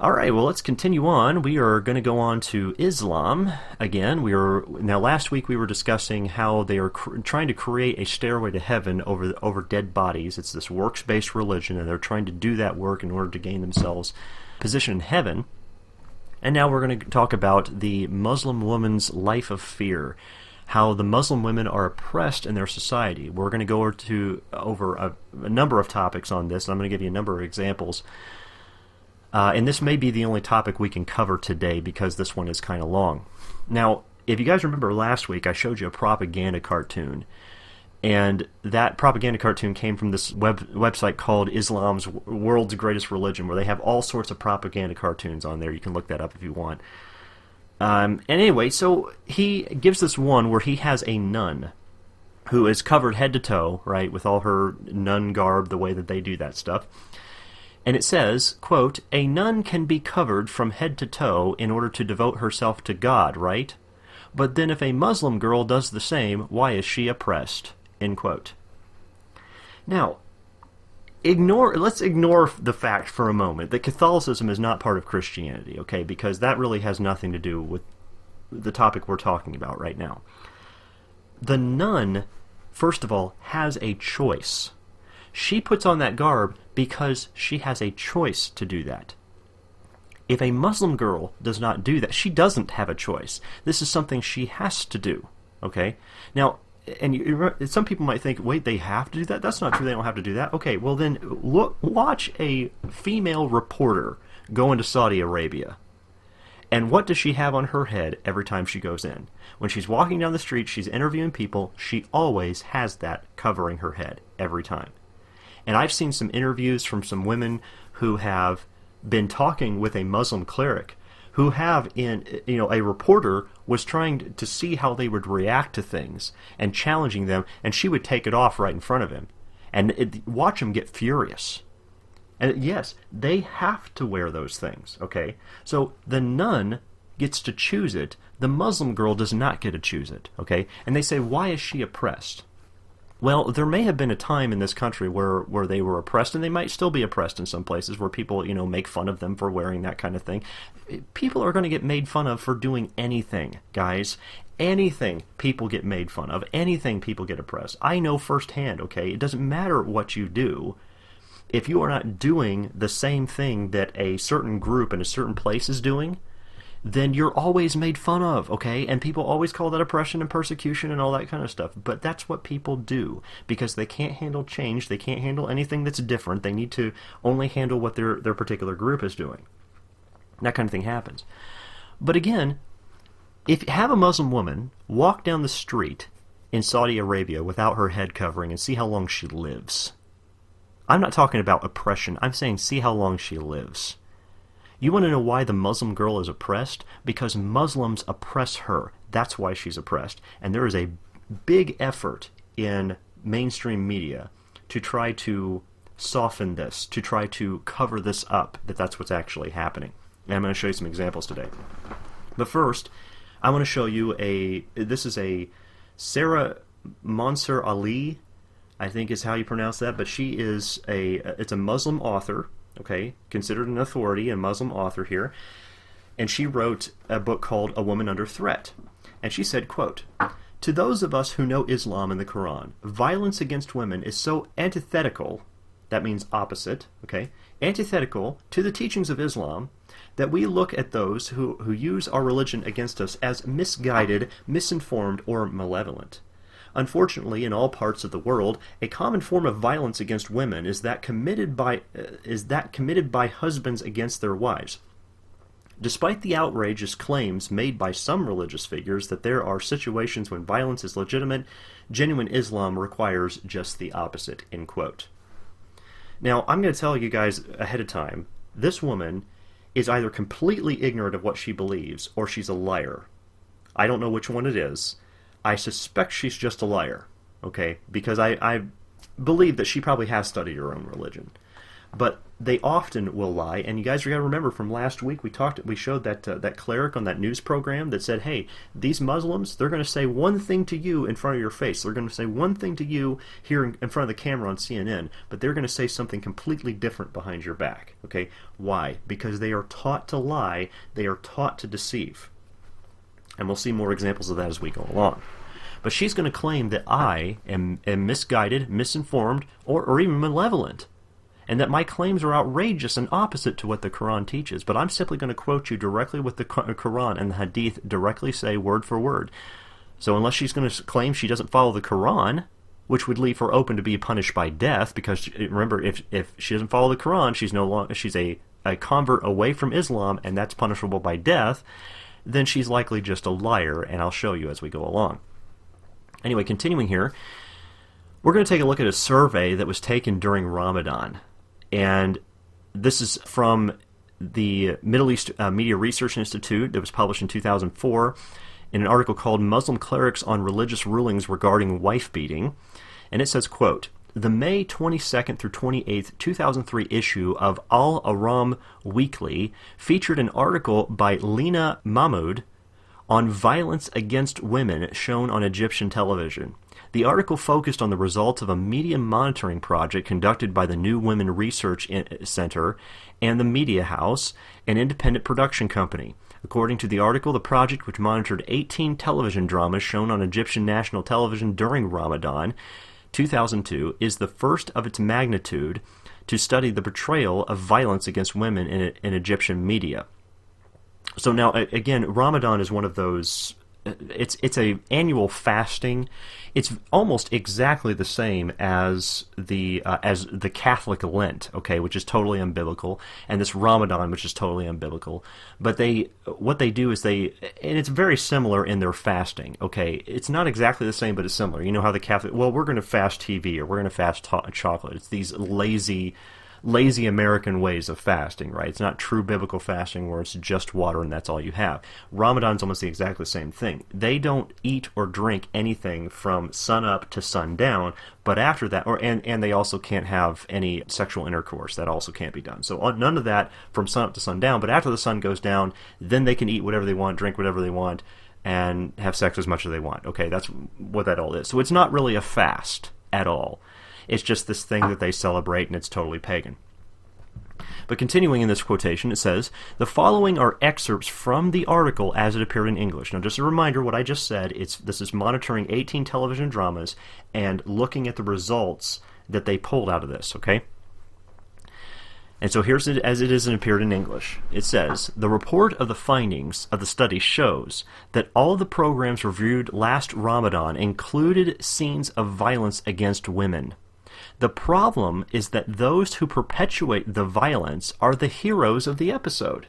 All right, well, let's continue on. We are going to go on to Islam again. Now last week we were discussing how they are trying to create a stairway to heaven over dead bodies. It's this works-based religion, and they're trying to do that work in order to gain themselves position in heaven. And now we're going to talk about the Muslim woman's life of fear, how the Muslim women are oppressed in their society. We're going to go over a number of topics on this, and I'm going to give you a number of examples. And this may be the only topic we can cover today because this one is kind of long. Now, if you guys remember last week, I showed you a propaganda cartoon. And that propaganda cartoon came from this website called Islam's World's Greatest Religion, where they have all sorts of propaganda cartoons on there. You can look that up if you want. And anyway, so he gives this one where he has a nun who is covered head to toe, right, with all her nun garb, the way that they do that stuff. And it says, quote, "A nun can be covered from head to toe in order to devote herself to God, right? But then if a Muslim girl does the same, why is she oppressed?" End quote. Now, let's ignore the fact for a moment that Catholicism is not part of Christianity, okay? Because that really has nothing to do with the topic we're talking about right now. The nun, first of all, has a choice. She puts on that garb because she has a choice to do that. If a Muslim girl does not do that, she doesn't have a choice. This is something she has to do, okay? Now, some people might think, wait, they have to do that? That's not true, they don't have to do that. Okay, well then, watch a female reporter go into Saudi Arabia. And what does she have on her head every time she goes in? When she's walking down the street, she's interviewing people, she always has that covering her head every time. And I've seen some interviews from some women who have been talking with a Muslim cleric who have a reporter was trying to see how they would react to things and challenging them, and she would take it off right in front of him. And watch him get furious. And yes, they have to wear those things, okay? So the nun gets to choose it. The Muslim girl does not get to choose it, okay? And they say, why is she oppressed? Well, there may have been a time in this country where they were oppressed, and they might still be oppressed in some places where people, make fun of them for wearing that kind of thing. People are going to get made fun of for doing anything, guys. Anything people get made fun of. Anything people get oppressed. I know firsthand, okay? It doesn't matter what you do. If you are not doing the same thing that a certain group in a certain place is doing, then you're always made fun of, okay? And people always call that oppression and persecution and all that kind of stuff. But that's what people do because they can't handle change. They can't handle anything that's different. They need to only handle what their particular group is doing. That kind of thing happens. But again, if you have a Muslim woman walk down the street in Saudi Arabia without her head covering and see how long she lives. I'm not talking about oppression. I'm saying see how long she lives. You want to know why the Muslim girl is oppressed? Because Muslims oppress her. That's why she's oppressed. And there is a big effort in mainstream media to try to soften this, to try to cover this up, that's what's actually happening. And I'm going to show you some examples today. But first, I want to show you this is a Sarah Mansour Ali, I think is how you pronounce that, but she is it's a Muslim author, okay, considered an authority, a Muslim author here, and she wrote a book called A Woman Under Threat. And she said, quote, "To those of us who know Islam and the Quran, violence against women is so antithetical," that means opposite, okay, antithetical to the teachings of Islam, that we look at those who use our religion against us as misguided, misinformed, or malevolent. Unfortunately, in all parts of the world, a common form of violence against women is that committed by husbands against their wives. Despite the outrageous claims made by some religious figures that there are situations when violence is legitimate, genuine Islam requires just the opposite." End quote. Now, I'm going to tell you guys ahead of time, this woman is either completely ignorant of what she believes or she's a liar. I don't know which one it is. I suspect she's just a liar, okay? Because I believe that she probably has studied her own religion. but they often will lie. And you guys got to remember from last week we showed that cleric on that news program that said, hey, these Muslims, they're going to say one thing to you in front of your face. They're going to say one thing to you here in front of the camera on CNN, but they're going to say something completely different behind your back. Okay, why? Because they are taught to lie. They are taught to deceive. And we'll see more examples of that as we go along. But she's going to claim that I am misguided, misinformed, or even malevolent, and that my claims are outrageous and opposite to what the Quran teaches. But I'm simply going to quote you directly what the Quran and the Hadith directly say word for word. So unless she's going to claim she doesn't follow the Quran, which would leave her open to be punished by death, because remember, if she doesn't follow the Quran, she's a convert away from Islam, and that's punishable by death, then she's likely just a liar, and I'll show you as we go along. Anyway, continuing here, we're going to take a look at a survey that was taken during Ramadan. And this is from the Middle East Media Research Institute that was published in 2004 in an article called Muslim Clerics on Religious Rulings Regarding Wife Beating. And it says, quote, the May 22nd through 28th, 2003 issue of Al-Aram Weekly featured an article by Lena Mahmoud on violence against women shown on Egyptian television. The article focused on the results of a media monitoring project conducted by the New Women Research Center and the Media House, an independent production company. According to the article, the project, which monitored 18 television dramas shown on Egyptian national television during Ramadan 2002, is the first of its magnitude to study the portrayal of violence against women in Egyptian media. So now, again, Ramadan is one of those. It's a annual fasting. It's almost exactly the same as the Catholic Lent, okay, which is totally unbiblical, and this Ramadan, which is totally unbiblical. But what they do is and it's very similar in their fasting, okay. It's not exactly the same, but it's similar. You know how the Catholic, well, we're going to fast TV, or we're going to fast chocolate. It's these lazy American ways of fasting, right? It's not true biblical fasting where it's just water and that's all you have. Ramadan's almost the exactly same thing. They don't eat or drink anything from sun up to sundown, but after that, and they also can't have any sexual intercourse. That also can't be done. So none of that from sun up to sundown, but after the sun goes down, then they can eat whatever they want, drink whatever they want, and have sex as much as they want. Okay, that's what that all is. So it's not really a fast at all. It's just this thing that they celebrate, and it's totally pagan. But continuing in this quotation, it says, the following are excerpts from the article as it appeared in English. Now, just a reminder, what I just said, this is monitoring 18 television dramas and looking at the results that they pulled out of this, okay? And so here's it as it is and appeared in English. It says, the report of the findings of the study shows that all of the programs reviewed last Ramadan included scenes of violence against women. The problem is that those who perpetuate the violence are the heroes of the episode.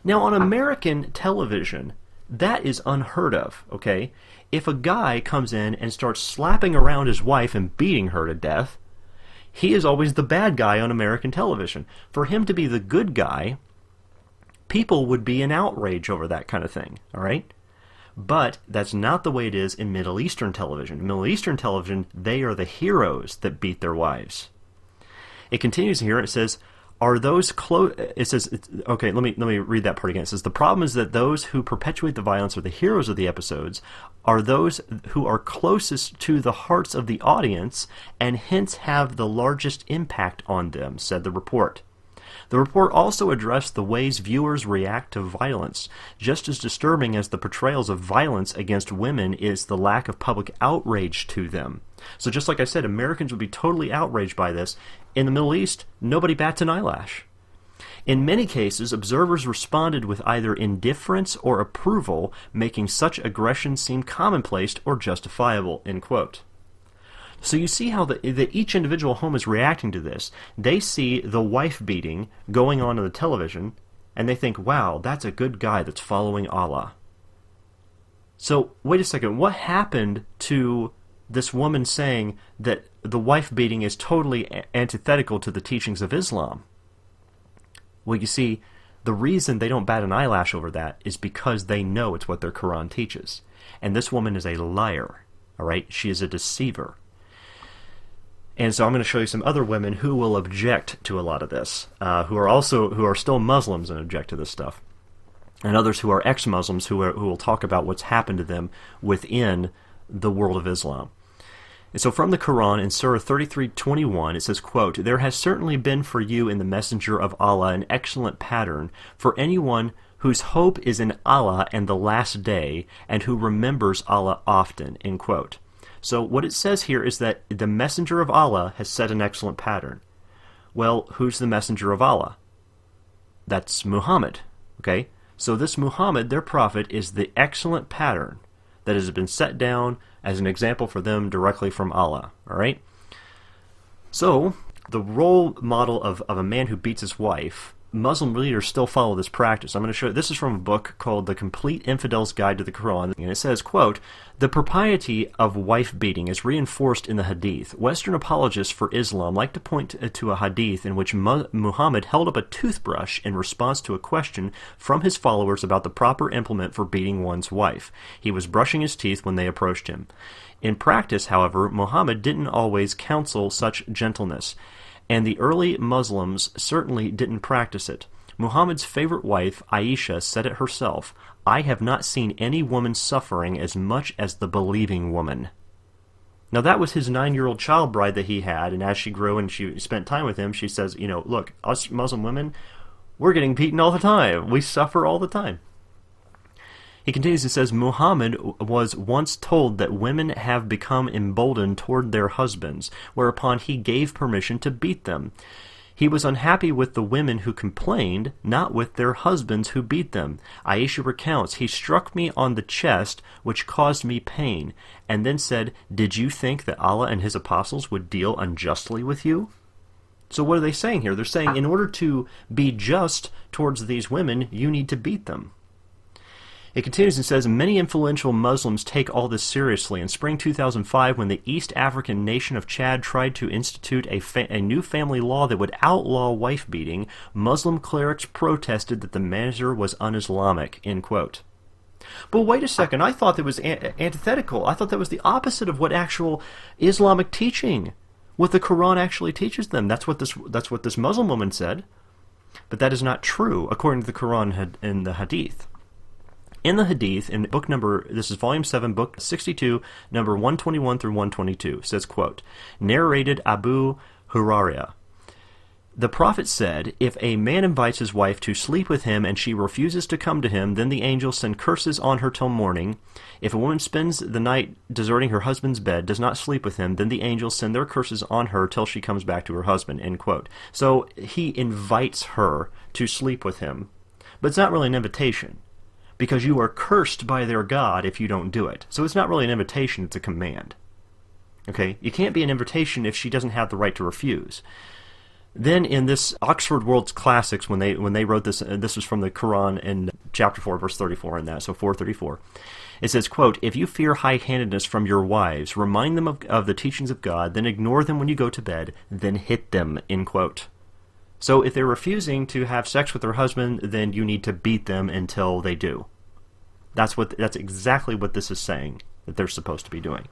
Now, on American television, that is unheard of, okay? If a guy comes in and starts slapping around his wife and beating her to death, he is always the bad guy on American television. For him to be the good guy, people would be in outrage over that kind of thing, all right? But that's not the way it is in Middle Eastern television. In Middle Eastern television, they are the heroes that beat their wives. It continues here. It says, "Are those close?" It says, "Okay, let me read that part again." It says, "The problem is that those who perpetuate the violence are the heroes of the episodes, are those who are closest to the hearts of the audience, and hence have the largest impact on them," said the report. The report also addressed the ways viewers react to violence. Just as disturbing as the portrayals of violence against women is the lack of public outrage to them. So just like I said, Americans would be totally outraged by this. In the Middle East, nobody bats an eyelash. In many cases, observers responded with either indifference or approval, making such aggression seem commonplace or justifiable, end quote. So you see how each individual home is reacting to this. They see the wife beating going on the television, and they think, wow, that's a good guy that's following Allah. So, wait a second, what happened to this woman saying that the wife beating is totally antithetical to the teachings of Islam? Well, you see, the reason they don't bat an eyelash over that is because they know it's what their Quran teaches. And this woman is a liar, all right? She is a deceiver. And so I'm going to show you some other women who will object to a lot of this, who are still Muslims and object to this stuff, and others who are ex-Muslims who will talk about what's happened to them within the world of Islam. And so from the Quran, in Surah 33:21, it says, quote, "There has certainly been for you in the Messenger of Allah an excellent pattern for anyone whose hope is in Allah and the last day, and who remembers Allah often," end quote. So what it says here is that the Messenger of Allah has set an excellent pattern. Well, who's the Messenger of Allah? That's Muhammad, okay? So this Muhammad, their prophet, is the excellent pattern that has been set down as an example for them directly from Allah, all right? So the role model of a man who beats his wife, Muslim leaders still follow this practice. I'm going to show you, this is from a book called The Complete Infidel's Guide to the Quran, and it says, quote, "The propriety of wife beating is reinforced in the hadith. Western apologists for Islam like to point to a hadith in which Muhammad held up a toothbrush in response to a question from his followers about the proper implement for beating one's wife. He was brushing his teeth when they approached him. In practice, however, Muhammad didn't always counsel such gentleness, and the early Muslims certainly didn't practice it. Muhammad's favorite wife, Aisha, said it herself, 'I have not seen any woman suffering as much as the believing woman.'" Now that was his 9-year-old child bride that he had, and as she grew and she spent time with him, she says, look, us Muslim women, we're getting beaten all the time. We suffer all the time. He continues, it says, "Muhammad was once told that women have become emboldened toward their husbands, whereupon he gave permission to beat them. He was unhappy with the women who complained, not with their husbands who beat them. Aisha recounts, 'He struck me on the chest, which caused me pain, and then said, "Did you think that Allah and his apostles would deal unjustly with you?"'" So what are they saying here? They're saying in order to be just towards these women, you need to beat them. It continues and says, "Many influential Muslims take all this seriously. In spring 2005, when the East African nation of Chad tried to institute a new family law that would outlaw wife beating, Muslim clerics protested that the measure was un-Islamic," end quote. But wait a second, I thought that was antithetical. I thought that was the opposite of what actual Islamic teaching, what the Quran actually teaches them. That's what this Muslim woman said. But that is not true, according to the Quran and the Hadith. In the Hadith, in book number, this is volume 7, book 62, number 121 through 122, says, quote, narrated Abu Hurairah, "The Prophet said, if a man invites his wife to sleep with him and she refuses to come to him, then the angels send curses on her till morning. If a woman spends the night deserting her husband's bed, does not sleep with him, then the angels send their curses on her till she comes back to her husband," end quote. So he invites her to sleep with him, but it's not really an invitation, because you are cursed by their God if you don't do it. So it's not really an invitation, it's a command. Okay? You can't be an invitation if she doesn't have the right to refuse. Then in this Oxford World's Classics, when they wrote this, this was from the Quran in chapter 4, verse 34 in that, so 434, it says, quote, "If you fear high-handedness from your wives, remind them of the teachings of God, then ignore them when you go to bed, then hit them," end quote. So if they're refusing to have sex with their husband, then you need to beat them until they do. That's exactly what this is saying that they're supposed to be doing.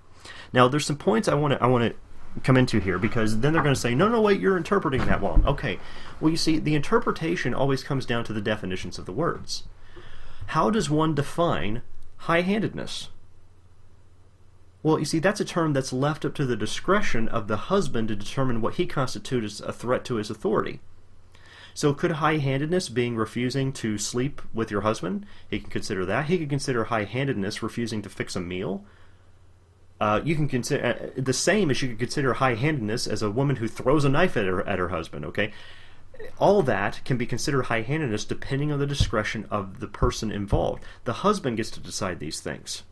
Now, there's some points I want to come into here, because then they're going to say, no, wait, you're interpreting that wrong. Okay, well, you see, the interpretation always comes down to the definitions of the words. How does one define high-handedness? Well, you see, that's a term that's left up to the discretion of the husband to determine what he constitutes a threat to his authority. So could high-handedness being refusing to sleep with your husband? He can consider that. He could consider high-handedness refusing to fix a meal. You can consider the same as you could consider high-handedness as a woman who throws a knife at her husband. Okay, all that can be considered high-handedness depending on the discretion of the person involved. The husband gets to decide these things,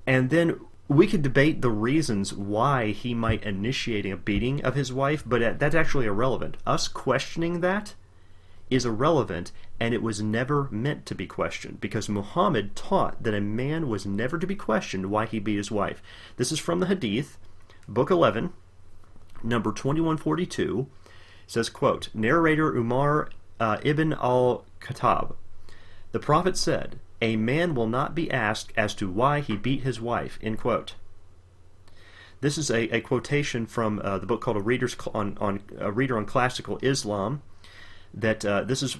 and then we could debate the reasons why he might initiate a beating of his wife, but that's actually irrelevant. Us questioning that is irrelevant, and it was never meant to be questioned, because Muhammad taught that a man was never to be questioned why he beat his wife. This is from the Hadith, book 11, number 2142. It says, quote, narrator Umar ibn al-Khattab, "The Prophet said, a man will not be asked as to why he beat his wife," end quote. This is a quotation from the book called A Reader on Classical Islam. That this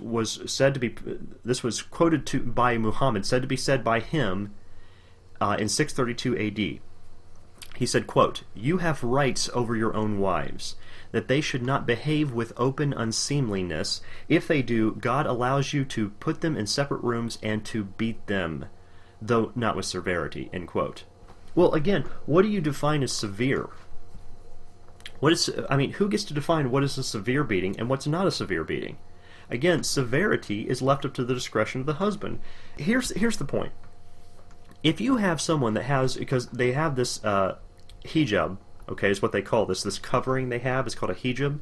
was quoted by Muhammad, said to be said by him in 632 A.D. He said, quote, "You have rights over your own wives, that they should not behave with open unseemliness. If they do, God allows you to put them in separate rooms and to beat them, though not with severity," end quote. Well, again, what do you define as severe? Who gets to define what is a severe beating and what's not a severe beating? Again, severity is left up to the discretion of the husband. Here's the point. If you have someone that has, because they have this hijab, okay, is what they call this covering they have, is called a hijab.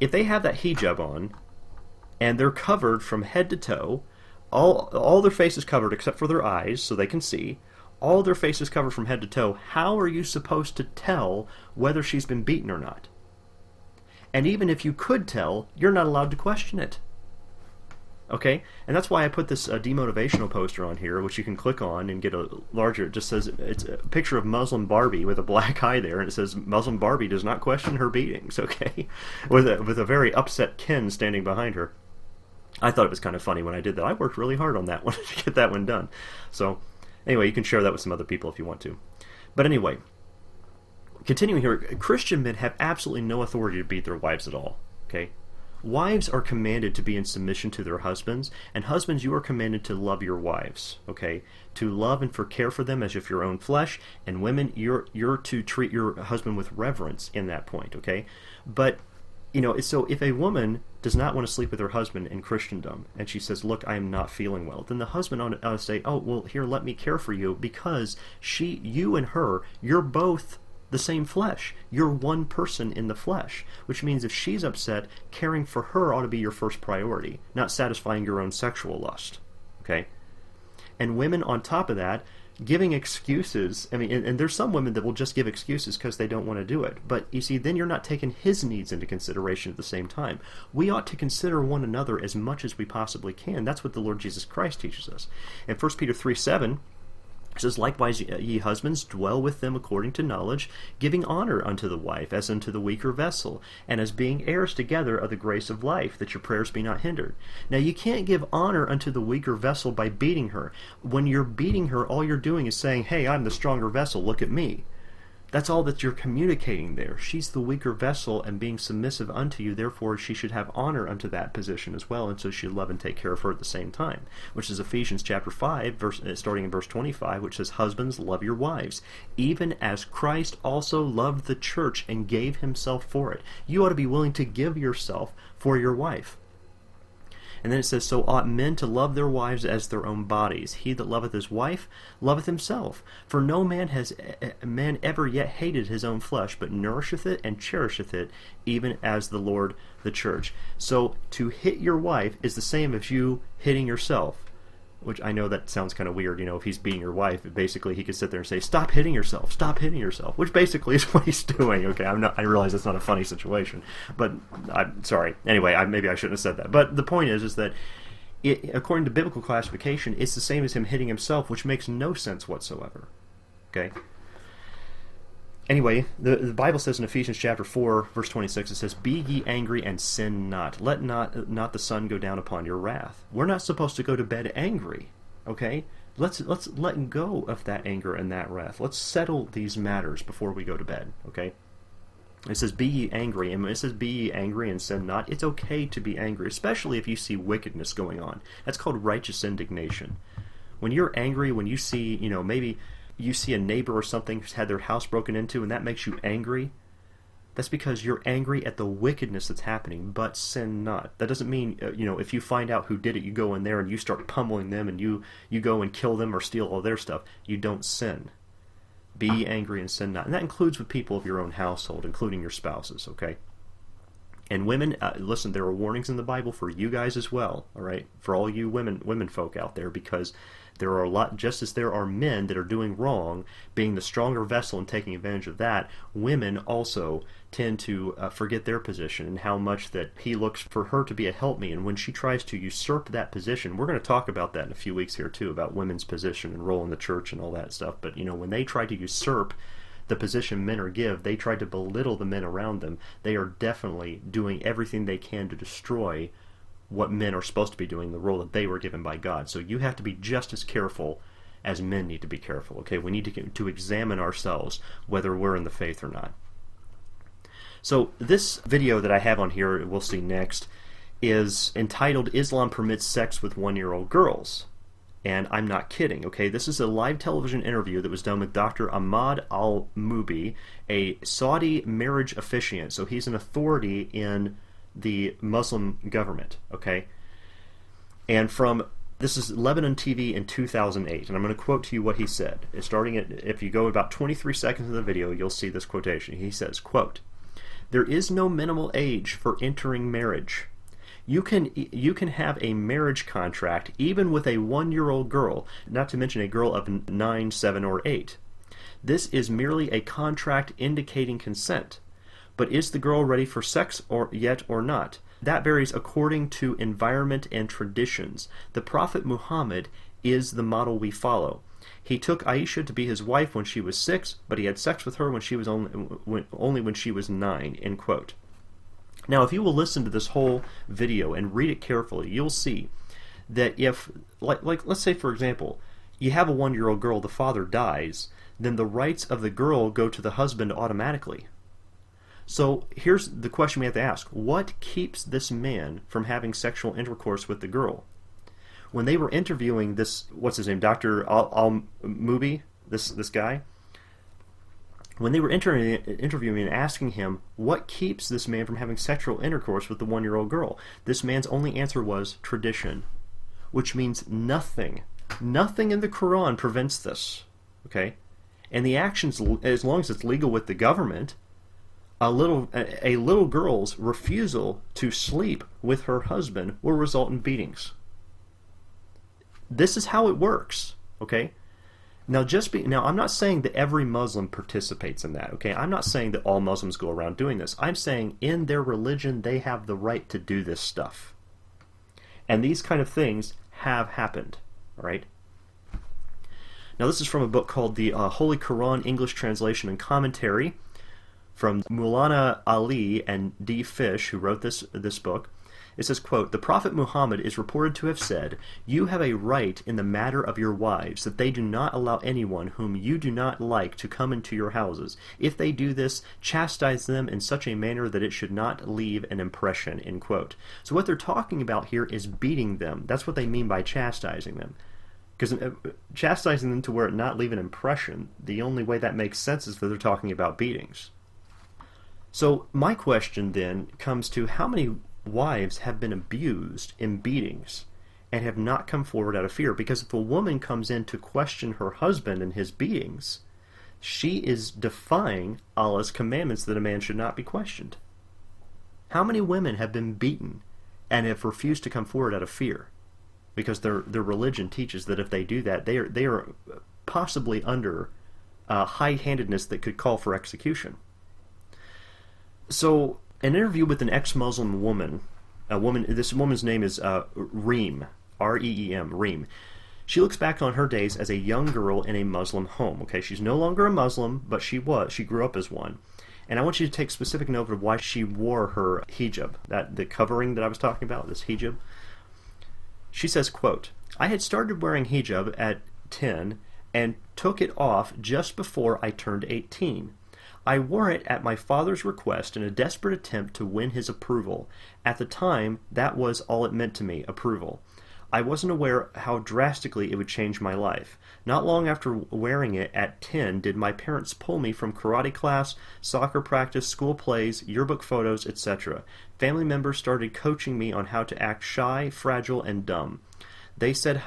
If they have that hijab on, and they're covered from head to toe, all their face is covered except for their eyes, so they can see, all their face is covered from head to toe, how are you supposed to tell whether she's been beaten or not? And even if you could tell, you're not allowed to question it. Okay? And that's why I put this demotivational poster on here, which you can click on and get a larger, it just says, it's a picture of Muslim Barbie with a black eye there, and it says, Muslim Barbie does not question her beatings, okay? with a very upset Ken standing behind her. I thought it was kind of funny when I did that. I worked really hard on that one to get that one done. So, anyway, you can share that with some other people if you want to. But anyway, continuing here, Christian men have absolutely no authority to beat their wives at all, okay? Wives are commanded to be in submission to their husbands, and husbands, you are commanded to love your wives, okay? To love and care for them as if your own flesh, and women, you're to treat your husband with reverence in that point, okay? But, so if a woman does not want to sleep with her husband in Christendom, and she says, look, I am not feeling well, then the husband ought to say, oh, well, here, let me care for you, because you and her, you're both the same flesh. You're one person in the flesh, which means if she's upset, caring for her ought to be your first priority, not satisfying your own sexual lust, okay? And women, on top of that, giving excuses. I mean, and there's some women that will just give excuses because they don't want to do it. But you see, then you're not taking his needs into consideration at the same time. We ought to consider one another as much as we possibly can. That's what the Lord Jesus Christ teaches us. In 1 Peter 3:7, it says, likewise, ye husbands, dwell with them according to knowledge, giving honor unto the wife as unto the weaker vessel, and as being heirs together of the grace of life, that your prayers be not hindered. Now, you can't give honor unto the weaker vessel by beating her. When you're beating her, all you're doing is saying, hey, I'm the stronger vessel, look at me. That's all that you're communicating there. She's the weaker vessel and being submissive unto you, therefore she should have honor unto that position as well, and so she should love and take care of her at the same time, which is Ephesians chapter 5, starting in verse 25, which says, husbands, love your wives, even as Christ also loved the church and gave himself for it. You ought to be willing to give yourself for your wife. And then it says, so ought men to love their wives as their own bodies. He that loveth his wife loveth himself. For no man ever yet hated his own flesh, but nourisheth it and cherisheth it, even as the Lord the church. So to hit your wife is the same as you hitting yourself. Which I know that sounds kind of weird, if he's beating your wife, basically he could sit there and say, stop hitting yourself, which basically is what he's doing. Okay, I realize that's not a funny situation, but I'm sorry. Anyway, maybe I shouldn't have said that. But the point is that according to biblical classification, it's the same as him hitting himself, which makes no sense whatsoever. Okay? Anyway, the Bible says in Ephesians chapter 4, verse 26, it says, be ye angry and sin not. Let not the sun go down upon your wrath. We're not supposed to go to bed angry, okay? Let's let go of that anger and that wrath. Let's settle these matters before we go to bed, okay? It says, be ye angry, and when it says be ye angry and sin not, it's okay to be angry, especially if you see wickedness going on. That's called righteous indignation. When you're angry, when you see, maybe you see a neighbor or something who's had their house broken into and that makes you angry, that's because you're angry at the wickedness that's happening, but sin not. That doesn't mean, if you find out who did it, you go in there and you start pummeling them and you go and kill them or steal all their stuff. You don't sin. Be angry and sin not. And that includes with people of your own household, including your spouses, okay? And women, listen, there are warnings in the Bible for you guys as well, all right? For all you women folk out there, because there are a lot, just as there are men that are doing wrong, being the stronger vessel and taking advantage of that, women also tend to forget their position and how much that he looks for her to be a helpmeet. And when she tries to usurp that position, we're going to talk about that in a few weeks here too, about women's position and role in the church and all that stuff. But, when they try to usurp the position men are given, they try to belittle the men around them. They are definitely doing everything they can to destroy what men are supposed to be doing, the role that they were given by God. So you have to be just as careful as men need to be careful. Okay, we need to examine ourselves whether we're in the faith or not. So this video that I have on here, we'll see next, is entitled "Islam Permits Sex with 1-Year-Old Girls." And I'm not kidding, okay? This is a live television interview that was done with Dr. Ahmad Al-Mubi, a Saudi marriage officiant. So he's an authority in the Muslim government, okay? And this is Lebanon TV in 2008, and I'm going to quote to you what he said. If you go about 23 seconds of the video, you'll see this quotation. He says, quote, "There is no minimal age for entering marriage. You can have a marriage contract even with a 1-year-old girl, not to mention a girl of 9, 7, or 8. This is merely a contract indicating consent. But is the girl ready for sex yet or not? That varies according to environment and traditions. The Prophet Muhammad is the model we follow. He took Aisha to be his wife when she was 6, but he had sex with her when she was only when she was 9." End quote. Now, if you will listen to this whole video and read it carefully, you'll see that if, like let's say for example, you have a 1-year-old girl, the father dies, then the rights of the girl go to the husband automatically. So here's the question we have to ask. What keeps this man from having sexual intercourse with the girl? When they were interviewing this, what's his name, Dr. Al-Mubi, this guy, when they were interviewing and asking him what keeps this man from having sexual intercourse with the 1-year-old girl, this man's only answer was tradition, which means nothing. Nothing in the Quran prevents this, okay? And the actions, as long as it's legal with the government, a little girl's refusal to sleep with her husband will result in beatings. This is how it works, okay? Now, I'm not saying that every Muslim participates in that, okay? I'm not saying that all Muslims go around doing this. I'm saying in their religion, they have the right to do this stuff. And these kind of things have happened, all right? Now, this is from a book called the Holy Quran English Translation and Commentary from Maulana Ali and D. Fish, who wrote this book. It says, quote, "The Prophet Muhammad is reported to have said, 'You have a right in the matter of your wives, that they do not allow anyone whom you do not like to come into your houses. If they do this, chastise them in such a manner that it should not leave an impression,'" end quote. So what they're talking about here is beating them. That's what they mean by chastising them. Because chastising them to where it not leave an impression, the only way that makes sense is that they're talking about beatings. So my question then comes to how many wives have been abused in beatings and have not come forward out of fear? Because if a woman comes in to question her husband and his beatings, she is defying Allah's commandments that a man should not be questioned. How many women have been beaten and have refused to come forward out of fear? Because their religion teaches that if they do that, they are possibly under high-handedness that could call for execution. So, an interview with an ex-Muslim woman, this woman's name is Reem, R-E-E-M, Reem. She looks back on her days as a young girl in a Muslim home. Okay, she's no longer a Muslim, but she grew up as one. And I want you to take specific note of why she wore her hijab, the covering that I was talking about, this hijab. She says, quote, "I had started wearing hijab at 10 and took it off just before I turned 18. I wore it at my father's request in a desperate attempt to win his approval. At the time, that was all it meant to me, approval. I wasn't aware how drastically it would change my life. Not long after wearing it at 10 did my parents pull me from karate class, soccer practice, school plays, yearbook photos, etc. Family members started coaching me on how to act shy, fragile, and dumb. They said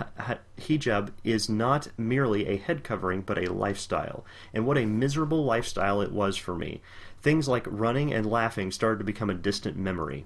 hijab is not merely a head covering, but a lifestyle. And what a miserable lifestyle it was for me. Things like running and laughing started to become a distant memory.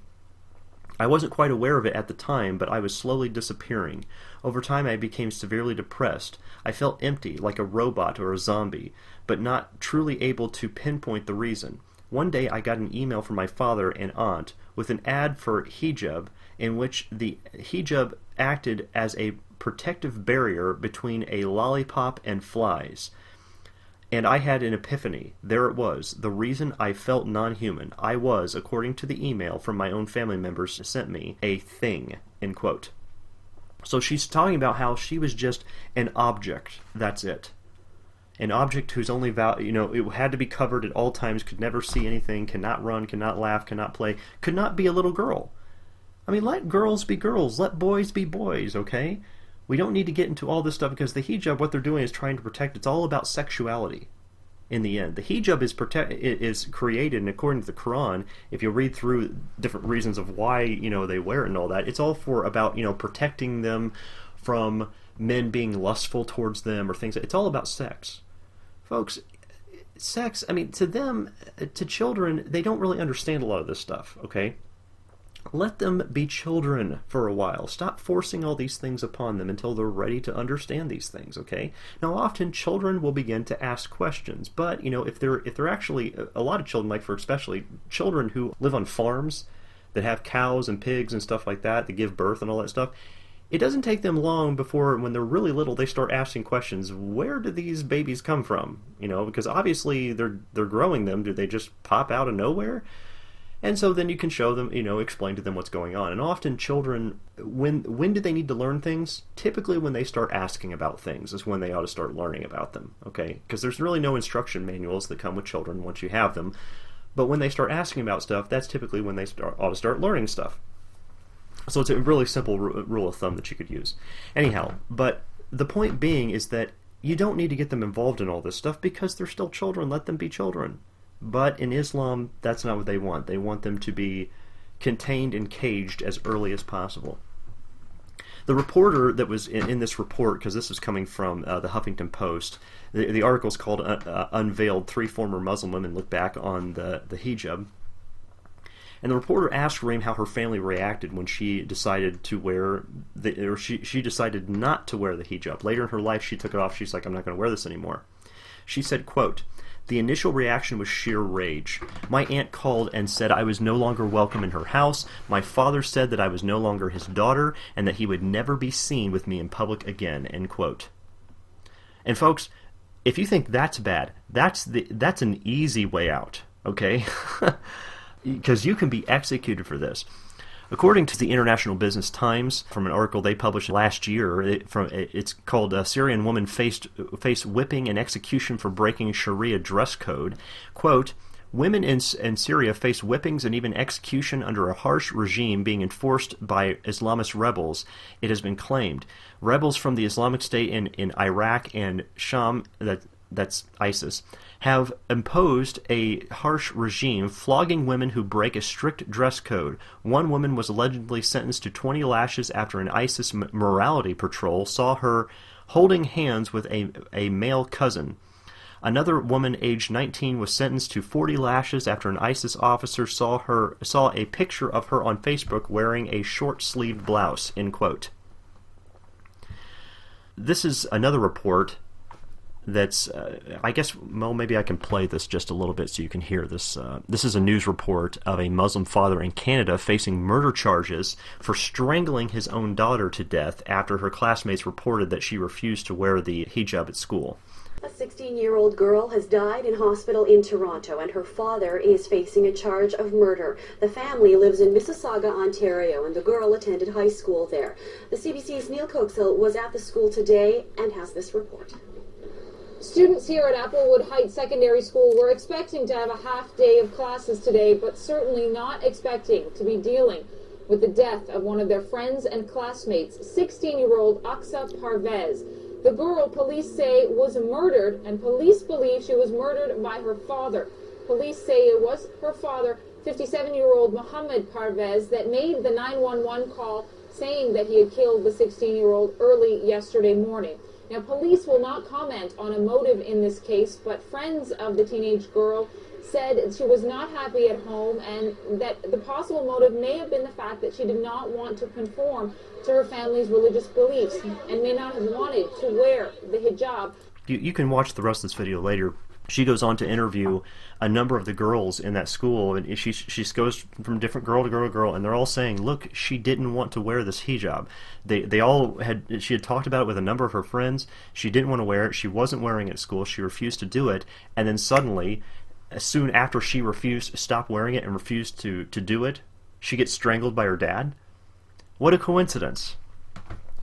I wasn't quite aware of it at the time, but I was slowly disappearing. Over time I became severely depressed. I felt empty, like a robot or a zombie, but not truly able to pinpoint the reason. One day I got an email from my father and aunt with an ad for hijab, in which the hijab acted as a protective barrier between a lollipop and flies. And I had an epiphany. There it was. The reason I felt non-human. I was, according to the email from my own family members sent me, a thing, end quote. So she's talking about how she was just an object. That's it. An object whose only value, it had to be covered at all times, could never see anything, cannot run, cannot laugh, cannot play, could not be a little girl. I mean, let girls be girls. Let boys be boys, okay? We don't need to get into all this stuff because the hijab, what they're doing is trying to protect. It's all about sexuality in the end. The hijab is created, and according to the Quran, if you read through different reasons of why, they wear it and all that, it's all about, protecting them from men being lustful towards them or things. It's all about sex. Folks, sex, I mean, to them, to children, they don't really understand a lot of this stuff, okay? Let them be children for a while. Stop forcing all these things upon them until they're ready to understand these things, okay? Now, often children will begin to ask questions, but, if they're actually, a lot of children, like for especially children who live on farms that have cows and pigs and stuff like that give birth and all that stuff, it doesn't take them long before, when they're really little, they start asking questions. Where do these babies come from? Because obviously they're growing them. Do they just pop out of nowhere? And so then you can show them, explain to them what's going on. And often children, when do they need to learn things? Typically when they start asking about things is when they ought to start learning about them, okay? Because there's really no instruction manuals that come with children once you have them. But when they start asking about stuff, that's typically when they ought to start learning stuff. So it's a really simple rule of thumb that you could use. Anyhow, but the point being is that you don't need to get them involved in all this stuff because they're still children. Let them be children. But in Islam, that's not what they want. They want them to be contained and caged as early as possible. The reporter that was in this report, because this is coming from the Huffington Post, the article is called Unveiled, 3 Former Muslim Women Look Back on the Hijab. And the reporter asked Reem how her family reacted when she decided to wear she decided not to wear the hijab. Later in her life, she took it off. She's like, I'm not going to wear this anymore. She said, quote, "The initial reaction was sheer rage. My aunt called and said I was no longer welcome in her house. My father said that I was no longer his daughter and that he would never be seen with me in public again," end quote. And folks, if you think that's bad, that's an easy way out, okay? Because you can be executed for this. According to the International Business Times, from an article they published last year, it's called "Syrian Woman Face Whipping and Execution for Breaking Sharia Dress Code." Quote, "Women in Syria face whippings and even execution under a harsh regime being enforced by Islamist rebels," it has been claimed. Rebels from the Islamic State in Iraq and Sham, that's ISIS, have imposed a harsh regime, flogging women who break a strict dress code. One woman was allegedly sentenced to 20 lashes after an ISIS morality patrol saw her holding hands with a male cousin. Another woman, aged 19, was sentenced to 40 lashes after an ISIS officer saw a picture of her on Facebook wearing a short-sleeved blouse, end quote. This is another report that's, I guess, well, maybe I can play this just a little bit so you can hear this. This is a news report of a Muslim father in Canada facing murder charges for strangling his own daughter to death after her classmates reported that she refused to wear the hijab at school. A 16-year-old girl has died in hospital in Toronto, and her father is facing a charge of murder. The family lives in Mississauga, Ontario, and the girl attended high school there. The CBC's Neil Coxhill was at the school today and has this report. Students here at Applewood Heights Secondary School were expecting to have a half day of classes today, but certainly not expecting to be dealing with the death of one of their friends and classmates, 16-year-old Aqsa Parvez. The girl, police say, was murdered, and police believe she was murdered by her father. Police say it was her father, 57-year-old Mohammed Parvez, that made the 911 call saying that he had killed the 16-year-old early yesterday morning. Now, police will not comment on a motive in this case, but friends of the teenage girl said she was not happy at home and that the possible motive may have been the fact that she did not want to conform to her family's religious beliefs and may not have wanted to wear the hijab. You can watch the rest of this video later. She goes on to interview a number of the girls in that school, and she goes from different girl to girl to girl, and they're all saying, look, she didn't want to wear this hijab. She had talked about it with a number of her friends. She didn't want to wear it. She wasn't wearing it at school. She refused to do it, and then suddenly, soon after she stopped wearing it and refused to do it, she gets strangled by her dad. What a coincidence.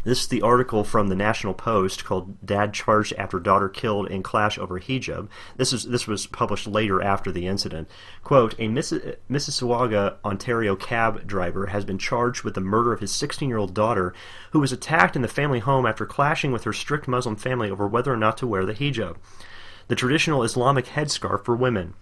This is the article from the National Post called "Dad Charged After Daughter Killed in Clash Over Hijab." This was published later after the incident. Quote, a Mississauga, Ontario cab driver has been charged with the murder of his 16-year-old daughter, who was attacked in the family home after clashing with her strict Muslim family over whether or not to wear the hijab, the traditional Islamic headscarf for women.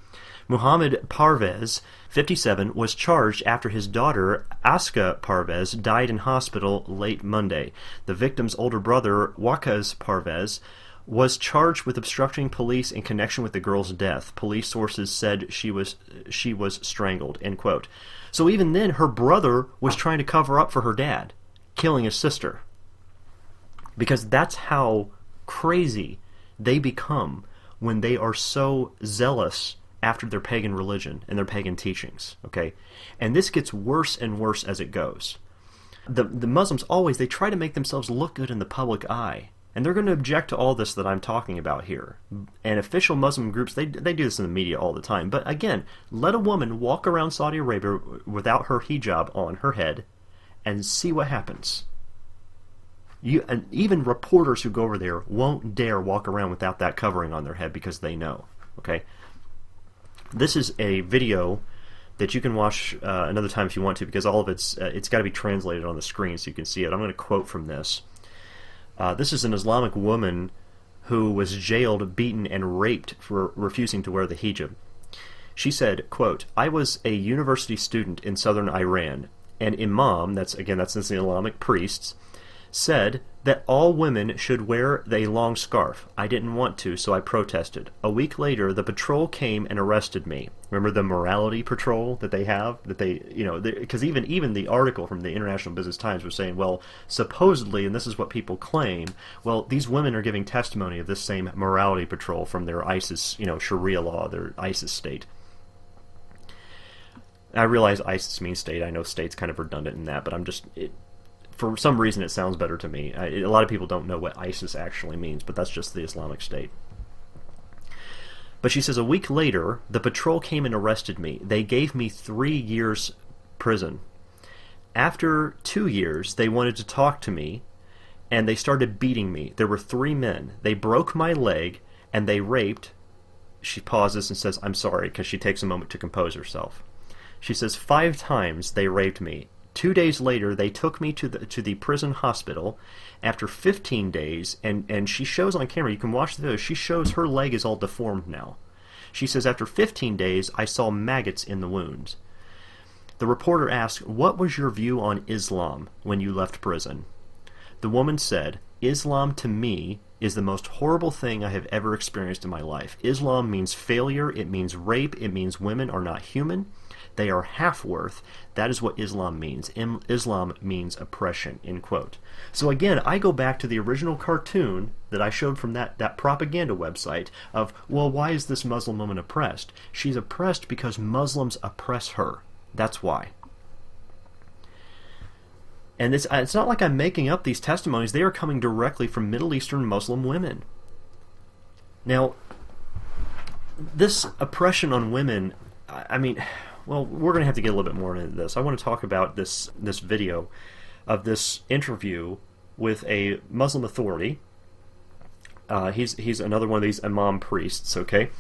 Muhammad Parvez, 57, was charged after his daughter, Aska Parvez, died in hospital late Monday. The victim's older brother, Waqas Parvez, was charged with obstructing police in connection with the girl's death. Police sources said she was strangled, end quote. So even then, her brother was trying to cover up for her dad, killing his sister. Because that's how crazy they become when they are so zealous after their pagan religion and their pagan teachings, okay? And this gets worse and worse as it goes. The Muslims always, they try to make themselves look good in the public eye, and they're going to object to all this that I'm talking about here. And official Muslim groups, they do this in the media all the time. But again, let a woman walk around Saudi Arabia without her hijab on her head and see what happens. And even reporters who go over there won't dare walk around without that covering on their head because they know, okay? This is a video that you can watch another time if you want to, because all of it's got to be translated on the screen so you can see it. I'm going to quote from this. This is an Islamic woman who was jailed, beaten, and raped for refusing to wear the hijab. She said, quote, I was a university student in southern Iran. An imam, that's the Islamic priests, said that all women should wear a long scarf. I didn't want to, so I protested. A week later, the patrol came and arrested me. Remember the morality patrol that they have? Because even the article from the International Business Times was saying, well, supposedly, and this is what people claim, well, these women are giving testimony of this same morality patrol from their ISIS, Sharia law, their ISIS state. I realize ISIS means state. I know state's kind of redundant in that, but for some reason it sounds better to me. A lot of people don't know what ISIS actually means, but that's just the Islamic State. But she says, a week later, the patrol came and arrested me. They gave me 3 years prison. After 2 years, they wanted to talk to me, and they started beating me. There were 3 men. They broke my leg, and they raped. She pauses and says, I'm sorry, because she takes a moment to compose herself. She says, 5 times they raped me. 2 days later, they took me to the prison hospital. After 15 days, and she shows on camera, you can watch the video, she shows her leg is all deformed now. She says, after 15 days, I saw maggots in the wounds. The reporter asked, what was your view on Islam when you left prison? The woman said, Islam to me is the most horrible thing I have ever experienced in my life. Islam means failure, it means rape, it means women are not human. They are half-worth. That is what Islam means. Islam means oppression, end quote. So again, I go back to the original cartoon that I showed from that propaganda website of, well, why is this Muslim woman oppressed? She's oppressed because Muslims oppress her. That's why. And it's not like I'm making up these testimonies. They are coming directly from Middle Eastern Muslim women. Now, this oppression on women, well, we're going to have to get a little bit more into this. I want to talk about this video of this interview with a Muslim authority. He's another one of these imam priests, okay?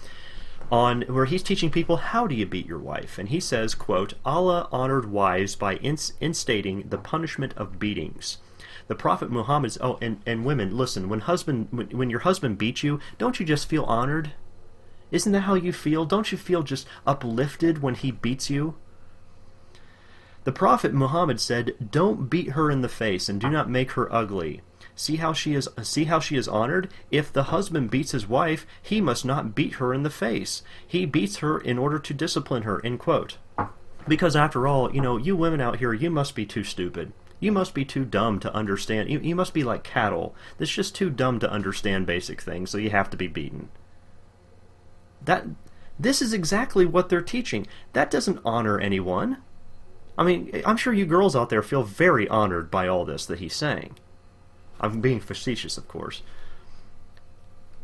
On where he's teaching people, how do you beat your wife? And he says, quote, Allah honored wives by instating the punishment of beatings. The Prophet Muhammad, and women, listen, when your husband beats you, don't you just feel honored? Isn't that how you feel? Don't you feel just uplifted when he beats you? The Prophet Muhammad said, don't beat her in the face and do not make her ugly. See how she is honored? If the husband beats his wife, he must not beat her in the face. He beats her in order to discipline her, end quote. Because after all, you women out here, you must be too stupid. You must be too dumb to understand. You must be like cattle. That's just too dumb to understand basic things, so you have to be beaten. That this is exactly what they're teaching. That doesn't honor anyone. I mean, I'm sure you girls out there feel very honored by all this that he's saying. I'm being facetious, of course.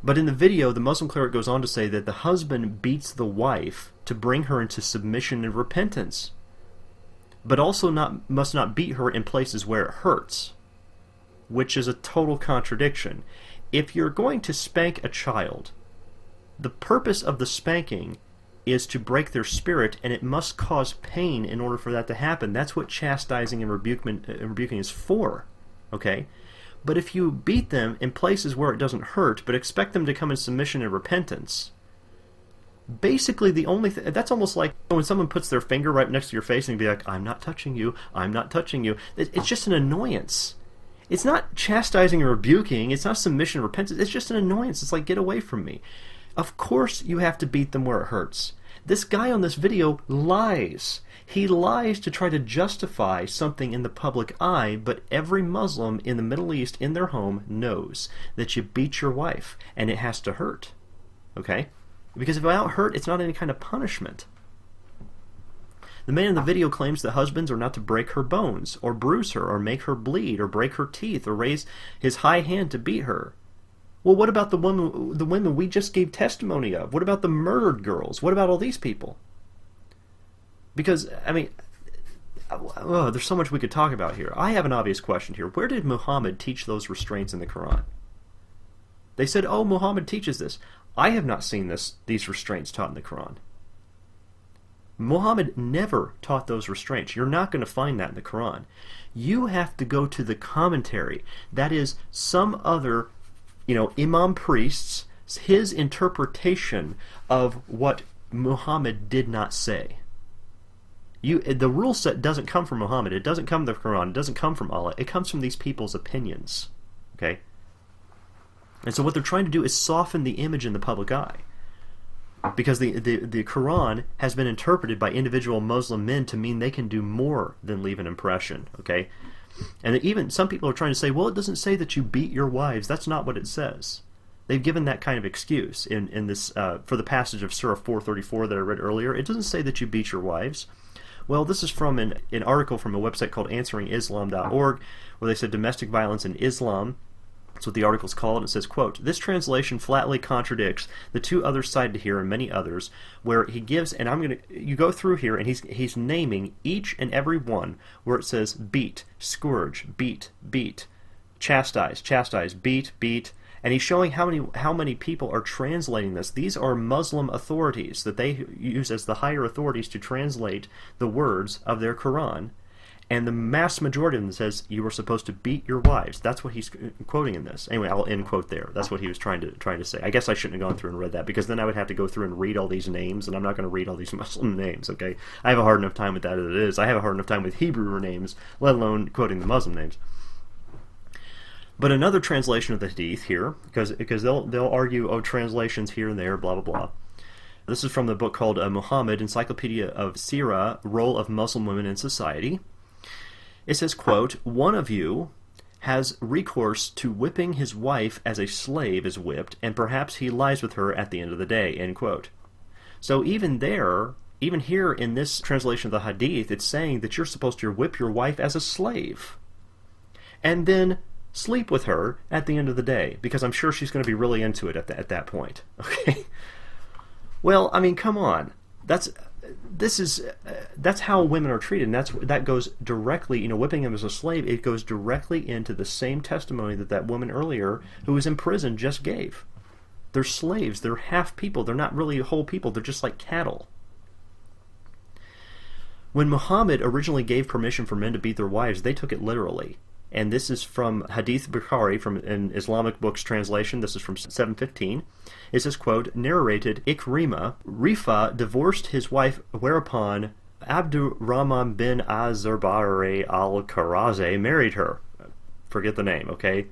But in the video, the Muslim cleric goes on to say that the husband beats the wife to bring her into submission and repentance, but also must not beat her in places where it hurts, which is a total contradiction. If you're going to spank a child, the purpose of the spanking is to break their spirit, and it must cause pain in order for that to happen. That's what chastising and rebuking is for, okay? But if you beat them in places where it doesn't hurt, but expect them to come in submission and repentance, basically the only thing, that's almost like when someone puts their finger right next to your face and be like, I'm not touching you, I'm not touching you. It's just an annoyance. It's not chastising or rebuking, it's not submission and repentance, it's just an annoyance. It's like, get away from me. Of course you have to beat them where it hurts. This guy on this video lies. He lies to try to justify something in the public eye, but every Muslim in the Middle East in their home knows that you beat your wife, and it has to hurt. Okay? Because if it don't hurt, it's not any kind of punishment. The man in the video claims that husbands are not to break her bones, or bruise her, or make her bleed, or break her teeth, or raise his high hand to beat her. Well, what about the women we just gave testimony of? What about the murdered girls? What about all these people? Because, I mean, there's so much we could talk about here. I have an obvious question here. Where did Muhammad teach those restraints in the Quran? They said, oh, Muhammad teaches this. I have not seen these restraints taught in the Quran. Muhammad never taught those restraints. You're not going to find that in the Quran. You have to go to the commentary. That is, some other, imam priests, his interpretation of what Muhammad did not say. The rule set doesn't come from Muhammad. It doesn't come from the Quran. It doesn't come from Allah. It comes from these people's opinions. Okay? And so what they're trying to do is soften the image in the public eye. Because the Quran has been interpreted by individual Muslim men to mean they can do more than leave an impression. Okay? And even some people are trying to say, well, it doesn't say that you beat your wives. That's not what it says. They've given that kind of excuse in this for the passage of Surah 434 that I read earlier. It doesn't say that you beat your wives. Well, this is from an article from a website called answeringislam.org, where they said domestic violence in Islam. That's what the article's called. It says, quote, this translation flatly contradicts the two others cited here and many others, where he gives, and you go through here, and he's naming each and every one where it says beat, scourge, beat, chastise, beat, and he's showing how many people are translating this. These are Muslim authorities that they use as the higher authorities to translate the words of their Quran. And the mass majority of them says you were supposed to beat your wives. That's what he's quoting in this. Anyway, I'll end quote there. That's what he was trying to say. I guess I shouldn't have gone through and read that, because then I would have to go through and read all these names, and I'm not going to read all these Muslim names. Okay, I have a hard enough time with that as it is. I have a hard enough time with Hebrew names, let alone quoting the Muslim names. But another translation of the Hadith here, because they'll argue, translations here and there, blah blah blah. This is from the book called Muhammad, Encyclopedia of Sirah, Role of Muslim Women in Society. It says, quote, one of you has recourse to whipping his wife as a slave is whipped, and perhaps he lies with her at the end of the day, end quote. So even here in this translation of the Hadith, it's saying that you're supposed to whip your wife as a slave, and then sleep with her at the end of the day, because I'm sure she's going to be really into it at that point. Okay? Well, I mean, come on. That's how women are treated, and that goes directly, whipping them as a slave, it goes directly into the same testimony that woman earlier who was in prison just gave. They're slaves, they're half people, they're not really whole people, they're just like cattle. When Muhammad originally gave permission for men to beat their wives, they took it literally. And this is from Hadith Bukhari, from an Islamic book's translation. This is from 715. It says, quote, narrated Ikrima, Rifa divorced his wife, whereupon Abdurrahman bin Azerbari al-Karaze married her. Forget the name, okay?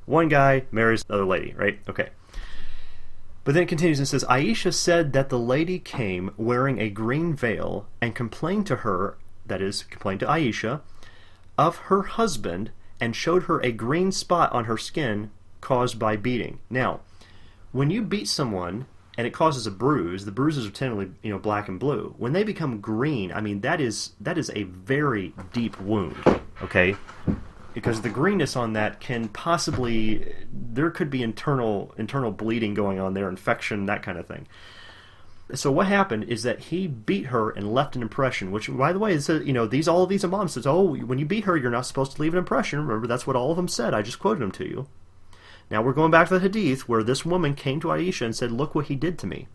One guy marries another lady, right? Okay. But then it continues and says, Aisha said that the lady came wearing a green veil and complained to her, that is, complained to Aisha, of her husband, and showed her a green spot on her skin caused by beating. Now, when you beat someone, and it causes a bruise. The bruises are generally, black and blue. When they become green, I mean, that is a very deep wound, okay? Because the greenness on that can possibly, there could be internal bleeding going on there, infection, that kind of thing. So what happened is that he beat her and left an impression, which, by the way, it says, all of these imams says, oh, when you beat her, you're not supposed to leave an impression. Remember, that's what all of them said. I just quoted them to you. Now we're going back to the hadith where this woman came to Aisha and said, look what he did to me.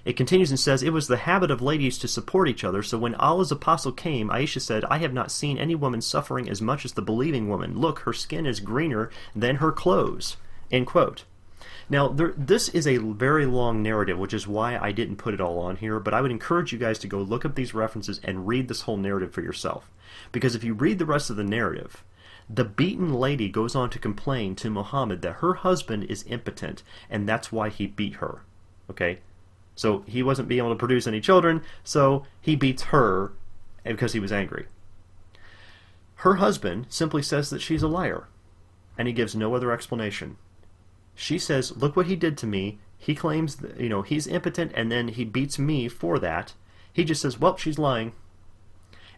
It continues and says, it was the habit of ladies to support each other, so when Allah's apostle came, Aisha said, I have not seen any woman suffering as much as the believing woman. Look, her skin is greener than her clothes. End quote. Now, this is a very long narrative, which is why I didn't put it all on here, but I would encourage you guys to go look up these references and read this whole narrative for yourself. Because if you read the rest of the narrative, the beaten lady goes on to complain to Muhammad that her husband is impotent, and that's why he beat her. Okay? So he wasn't being able to produce any children, so he beats her because he was angry. Her husband simply says that she's a liar, and he gives no other explanation. She says, look what he did to me. He claims that, he's impotent, and then he beats me for that. He just says, well, she's lying.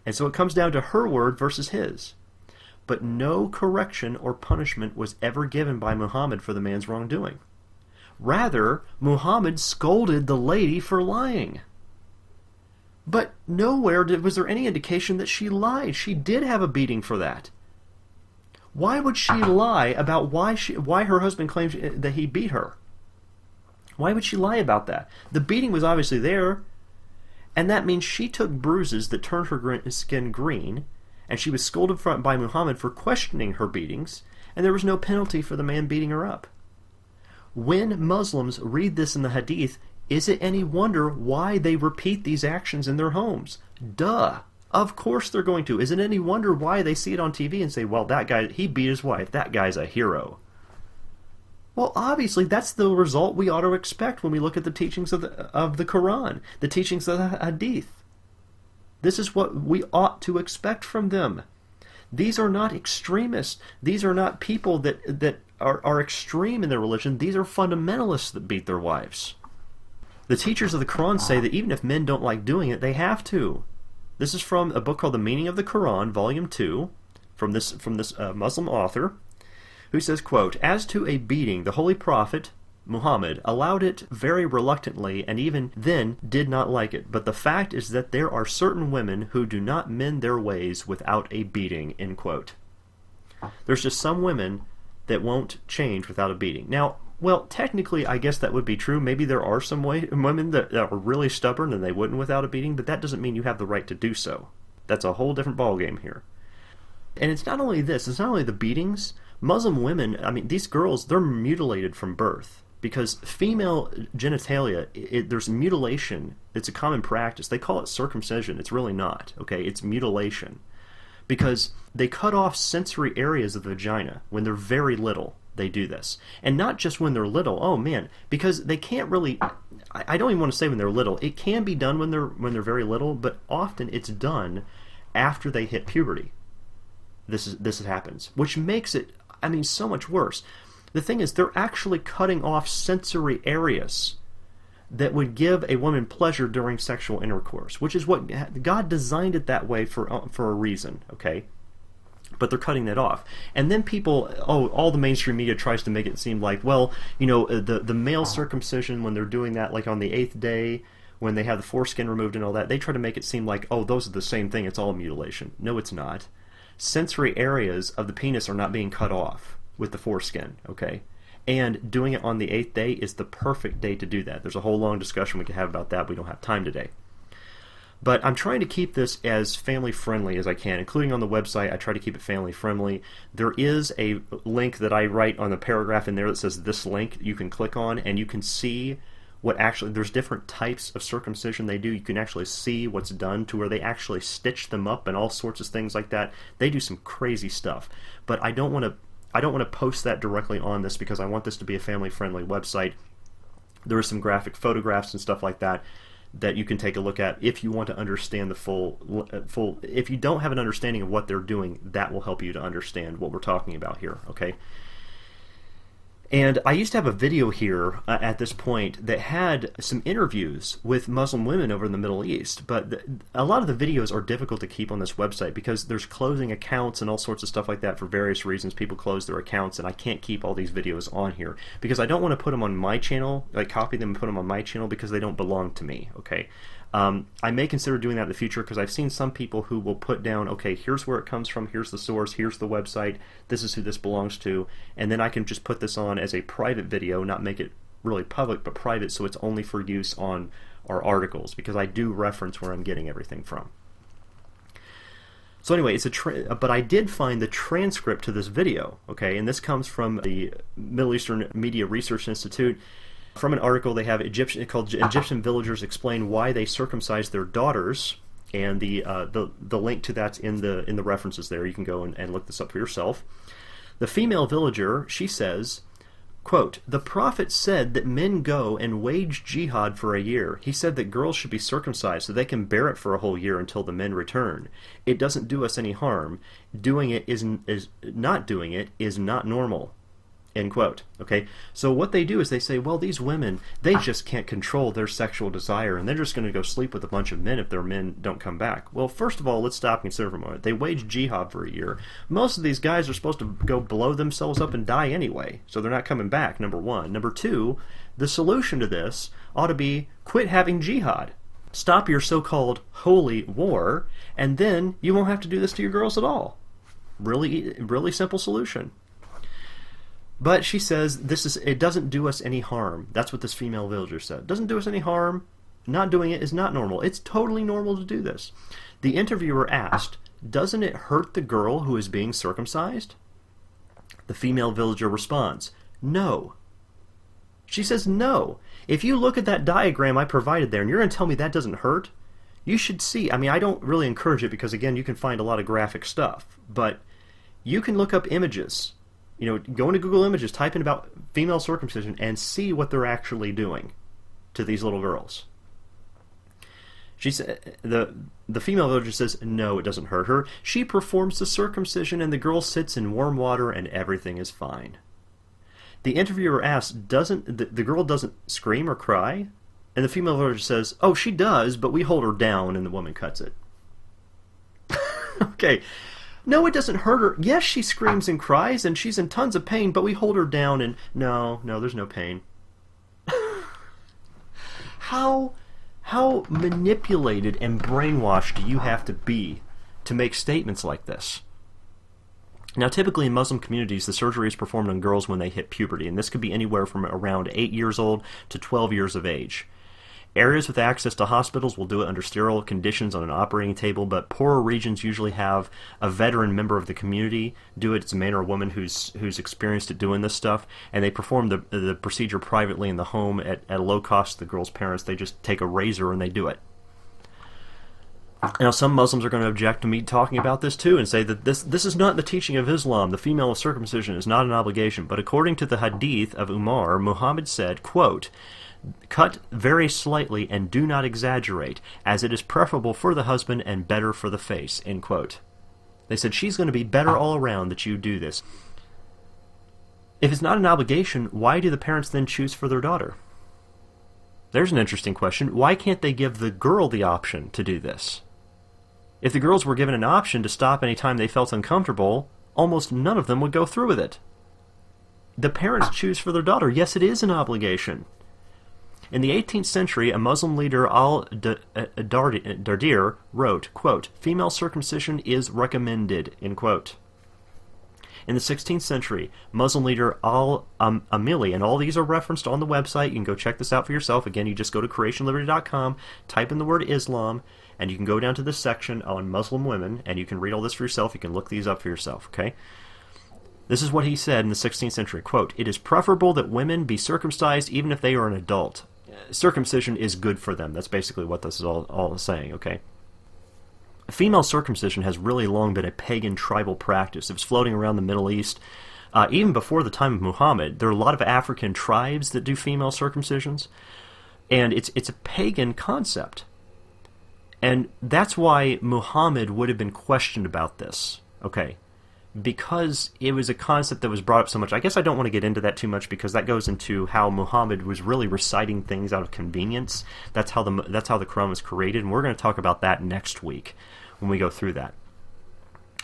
And so it comes down to her word versus his. But no correction or punishment was ever given by Muhammad for the man's wrongdoing. Rather, Muhammad scolded the lady for lying. But nowhere was there any indication that she lied. She did have a beating for that. Why would she lie about why her husband claims that he beat her? Why would she lie about that? The beating was obviously there, and that means she took bruises that turned her skin green, and she was scolded by Muhammad for questioning her beatings, and there was no penalty for the man beating her up. When Muslims read this in the Hadith, is it any wonder why they repeat these actions in their homes? Duh! Of course they're going to. Is it any wonder why they see it on TV and say, well, that guy, he beat his wife. That guy's a hero. Well, obviously, that's the result we ought to expect when we look at the teachings of the Quran, the teachings of the Hadith. This is what we ought to expect from them. These are not extremists. These are not people that are extreme in their religion. These are fundamentalists that beat their wives. The teachers of the Quran say that even if men don't like doing it, they have to. This is from a book called The Meaning of the Quran, Volume 2, from this Muslim author, who says, quote, as to a beating, the Holy Prophet, Muhammad, allowed it very reluctantly and even then did not like it. But the fact is that there are certain women who do not mend their ways without a beating, end quote. There's just some women that won't change without a beating. Now, well, technically, I guess that would be true. Maybe there are some women that are really stubborn and they wouldn't without a beating, but that doesn't mean you have the right to do so. That's a whole different ballgame here. And it's not only this, it's not only the beatings. Muslim women, I mean, these girls, they're mutilated from birth. Because female genitalia, there's mutilation. It's a common practice. They call it circumcision. It's really not, okay? It's mutilation. Because they cut off sensory areas of the vagina when they're very little. They do this. And not just when they're little. Oh, man. Because they can't really... I don't even want to say when they're little. It can be done when they're very little, but often it's done after they hit puberty. This happens. Which makes it, I mean, so much worse. The thing is, they're actually cutting off sensory areas that would give a woman pleasure during sexual intercourse, which is what God designed it that way for a reason, okay? But they're cutting that off. And then people, all the mainstream media tries to make it seem like, well, the male circumcision, when they're doing that, like on the 8th day, when they have the foreskin removed and all that, they try to make it seem like, those are the same thing, it's all mutilation. No, it's not. Sensory areas of the penis are not being cut off with the foreskin, okay? And doing it on the 8th day is the perfect day to do that. There's a whole long discussion we could have about that. We don't have time today. But I'm trying to keep this as family-friendly as I can, including on the website. I try to keep it family-friendly. There is a link that I write on the paragraph in there that says this link you can click on, and you can see what actually, there's different types of circumcision they do. You can actually see what's done to where they actually stitch them up and all sorts of things like that. They do some crazy stuff. But I don't want to post that directly on this because I want this to be a family-friendly website. There are some graphic photographs and stuff like that you can take a look at if you want to understand the full. If you don't have an understanding of what they're doing, that will help you to understand what we're talking about here, okay? And I used to have a video here at this point that had some interviews with Muslim women over in the Middle East, but a lot of the videos are difficult to keep on this website because there's closing accounts and all sorts of stuff like that for various reasons. People close their accounts, and I can't keep all these videos on here because I don't want to put them on my channel, like copy them and put them on my channel because they don't belong to me, okay? I may consider doing that in the future because I've seen some people who will put down, okay, here's where it comes from, here's the source, here's the website, this is who this belongs to, and then I can just put this on as a private video, not make it really public, but private, so it's only for use on our articles, because I do reference where I'm getting everything from. So anyway, but I did find the transcript to this video, okay, and this comes from the Middle Eastern Media Research Institute. From an article they have called Egyptian Villagers Explain Why They Circumcise Their Daughters, and the link to that's in the references there. You can go and look this up for yourself. The female villager, she says, quote, "The Prophet said that men go and wage jihad for a year. He said that girls should be circumcised so they can bear it for a whole year until the men return. It doesn't do us any harm. Doing it is not doing it is not normal." End quote. Okay, so what they do is they say, well, these women, they just can't control their sexual desire, and they're just going to go sleep with a bunch of men if their men don't come back. Well, first of all, let's stop and consider for a moment. They wage jihad for a year. Most of these guys are supposed to go blow themselves up and die anyway, so they're not coming back, number one. Number two, the solution to this ought to be quit having jihad. Stop your so-called holy war, and then you won't have to do this to your girls at all. Really, really simple solution. But she says it doesn't do us any harm. That's what this female villager said. It doesn't do us any harm. Not doing it is not normal. It's totally normal to do this. The interviewer asked, doesn't it hurt the girl who is being circumcised? The female villager responds, no. She says no. If you look at that diagram I provided there and you're going to tell me that doesn't hurt, you should see. I mean, I don't really encourage it because, again, you can find a lot of graphic stuff. But you can look up images. You know, go into Google Images, type in about female circumcision, and see what they're actually doing to these little girls. She said the female villager says no, it doesn't hurt her. She performs the circumcision, and the girl sits in warm water, and everything is fine. The interviewer asks, the girl doesn't scream or cry? And the female villager says, oh, she does, but we hold her down, and the woman cuts it. Okay. No, it doesn't hurt her. Yes, she screams and cries, and she's in tons of pain, but we hold her down, and no, there's no pain. How manipulated and brainwashed do you have to be to make statements like this? Now, typically in Muslim communities, the surgery is performed on girls when they hit puberty, and this could be anywhere from around 8 years old to 12 years of age. Areas with access to hospitals will do it under sterile conditions on an operating table, but poorer regions usually have a veteran member of the community do it. It's a man or a woman who's experienced at doing this stuff, and they perform the procedure privately in the home at a low cost to the girl's parents. They just take a razor and they do it. Now, some Muslims are going to object to me talking about this too and say that this is not the teaching of Islam. The female circumcision is not an obligation. But according to the hadith of Umar, Muhammad said, quote, cut very slightly and do not exaggerate, as it is preferable for the husband and better for the face, end quote. They said she's going to be better all around that you do this. If it's not an obligation, why do the parents then choose for their daughter? There's an interesting question. Why can't they give the girl the option to do this? If the girls were given an option to stop any time they felt uncomfortable, almost none of them would go through with it. The parents choose for their daughter. Yes, it is an obligation. In the 18th century, a Muslim leader, Al-Dardir, wrote, quote, female circumcision is recommended, end quote. In the 16th century, Muslim leader Al-Amili, and all these are referenced on the website. You can go check this out for yourself. Again, you just go to creationliberty.com, type in the word Islam, and you can go down to this section on Muslim women, and you can read all this for yourself. You can look these up for yourself, okay? This is what he said in the 16th century, quote, it is preferable that women be circumcised even if they are an adult. Circumcision is good for them. That's basically what this is all saying, okay? Female circumcision has really long been a pagan tribal practice. It was floating around the Middle East. Even before the time of Muhammad, there are a lot of African tribes that do female circumcisions, and it's a pagan concept. And that's why Muhammad would have been questioned about this, okay? because it was a concept that was brought up so much. I guess I don't want to get into that too much because that goes into how Muhammad was really reciting things out of convenience. That's how the Quran was created, and we're going to talk about that next week when we go through that.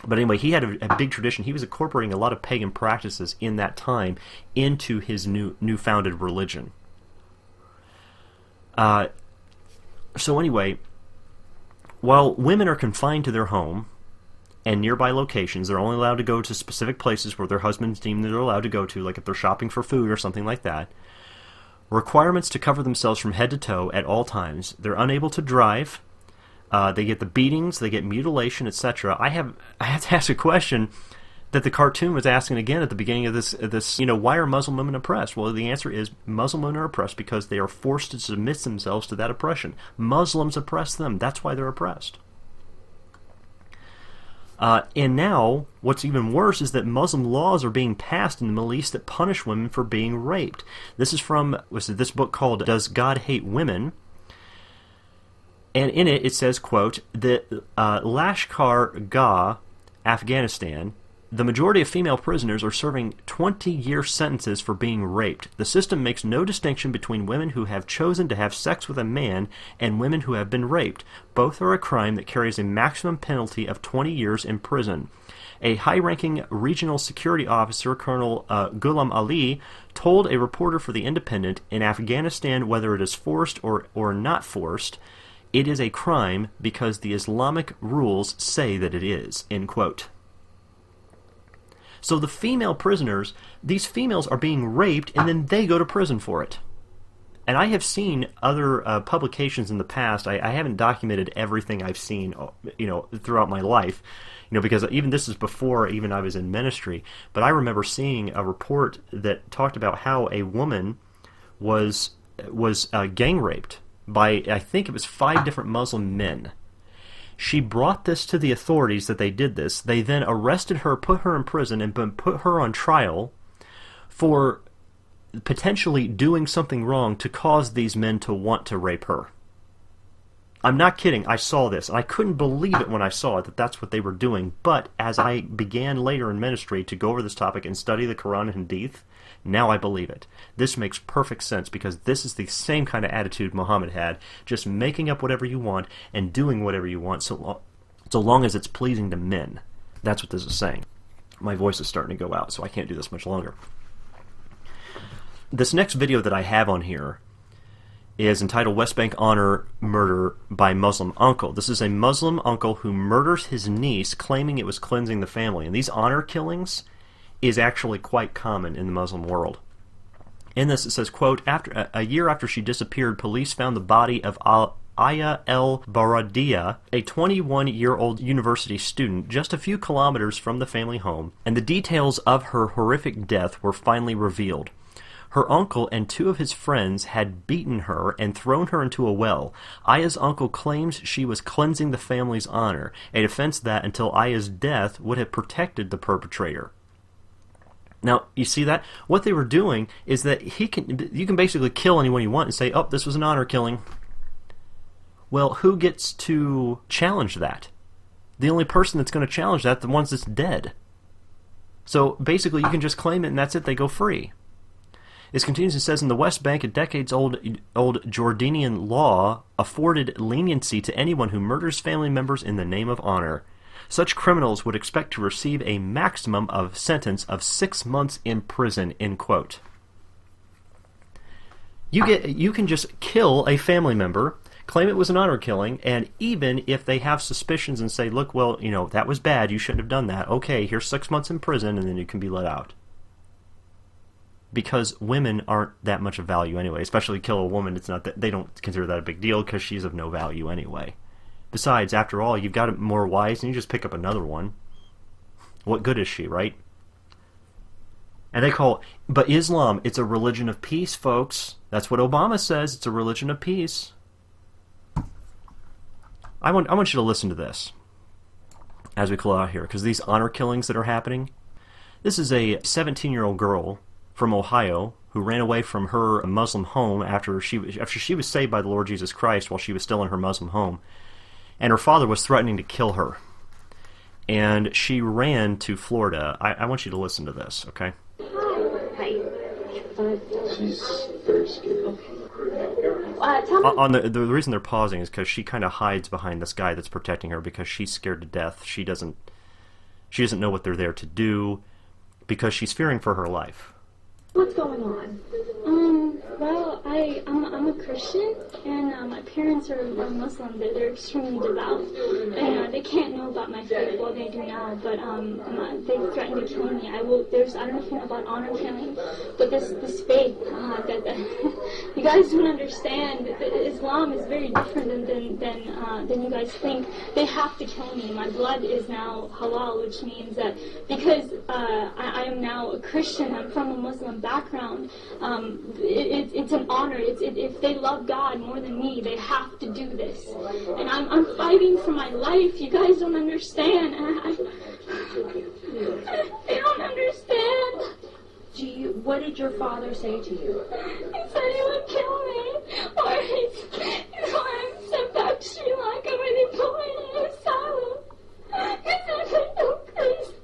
But anyway, he had a big tradition. He was incorporating a lot of pagan practices in that time into his new-founded religion. So anyway, while women are confined to their home and nearby locations, they're only allowed to go to specific places where their husbands deem they're allowed to go to, like if they're shopping for food or something like that. Requirements to cover themselves from head to toe at all times. They're unable to drive. They get the beatings, they get mutilation, etc. I have to ask a question that the cartoon was asking again at the beginning of this. Why are Muslim women oppressed? Well, the answer is Muslim women are oppressed because they are forced to submit themselves to that oppression. Muslims oppress them. That's why they're oppressed. And now, what's even worse is that Muslim laws are being passed in the Middle East that punish women for being raped. This is from this book called Does God Hate Women? And in it, it says, quote, the Lashkar-Gah, Afghanistan, the majority of female prisoners are serving 20-year sentences for being raped. The system makes no distinction between women who have chosen to have sex with a man and women who have been raped. Both are a crime that carries a maximum penalty of 20 years in prison. A high-ranking regional security officer, Colonel Ghulam Ali, told a reporter for The Independent, in Afghanistan, whether it is forced or not forced, it is a crime because the Islamic rules say that it is, end quote. So the female prisoners, these females are being raped and then they go to prison for it. And I have seen other publications in the past. I haven't documented everything I've seen, throughout my life, because even this is before even I was in ministry. But I remember seeing a report that talked about how a woman was gang raped by, I think it was 5 different Muslim men. She brought this to the authorities that they did this. They then arrested her, put her in prison, and put her on trial for potentially doing something wrong to cause these men to want to rape her. I'm not kidding. I saw this, and I couldn't believe it when I saw it, that that's what they were doing. But as I began later in ministry to go over this topic and study the Quran and Hadith, now I believe it. This makes perfect sense because this is the same kind of attitude Muhammad had, just making up whatever you want and doing whatever you want so long as it's pleasing to men. That's what this is saying. My voice is starting to go out, so I can't do this much longer. This next video that I have on here is entitled West Bank Honor Murder by Muslim Uncle. This is a Muslim uncle who murders his niece, claiming it was cleansing the family. And these honor killings is actually quite common in the Muslim world. In this it says, quote, after a year after she disappeared, police found the body of Aya el-Baradia, a 21-year-old university student, just a few kilometers from the family home, and the details of her horrific death were finally revealed. Her uncle and 2 of his friends had beaten her and thrown her into a well. Aya's uncle claims she was cleansing the family's honor, a defense that, until Aya's death, would have protected the perpetrator. Now, you see that? What they were doing is that you can basically kill anyone you want and say, oh, this was an honor killing. Well, who gets to challenge that? The only person that's going to challenge that, the ones that's dead. So basically you can just claim it and that's it, they go free. This continues and says, in the West Bank, a decades-old Jordanian law afforded leniency to anyone who murders family members in the name of honor. Such criminals would expect to receive a maximum of sentence of 6 months in prison, end quote. You can just kill a family member, claim it was an honor killing, and even if they have suspicions and say, look, well, that was bad, you shouldn't have done that, okay, here's 6 months in prison, and then you can be let out. Because women aren't that much of value anyway, especially kill a woman, it's not that they don't consider that a big deal because she's of no value anyway. Besides, after all, you've got more wives and you just pick up another one. What good is she, right? And but Islam, it's a religion of peace, folks. That's what Obama says, it's a religion of peace. I want you to listen to this as we close out here, because these honor killings that are happening. This is a 17-year-old girl from Ohio who ran away from her Muslim home after she was saved by the Lord Jesus Christ while she was still in her Muslim home. And her father was threatening to kill her. and she ran to Florida. I want you to listen to this, okay? Hi. She's very scared. On the reason they're pausing is because she kind of hides behind this guy that's protecting her because she's scared to death. She doesn't know what they're there to do because she's fearing for her life. What's going on? Well, I'm a Christian, and my parents are Muslim. They're extremely devout, and they can't know about my faith. Well, they do now, but they threatened to kill me. I don't know if you know about honor killing, but this faith that you guys don't understand. Islam is very different than you guys think. They have to kill me. My blood is now halal, which means that because I am now a Christian, I'm from a Muslim background. It's an honor. If they love God more than me, they have to do this. And I'm fighting for my life. You guys don't understand. They don't understand. What did your father say to you? He said he would kill me, or he's I'm sent back to Sri Lanka where they put me in an asylum. He said I go crazy.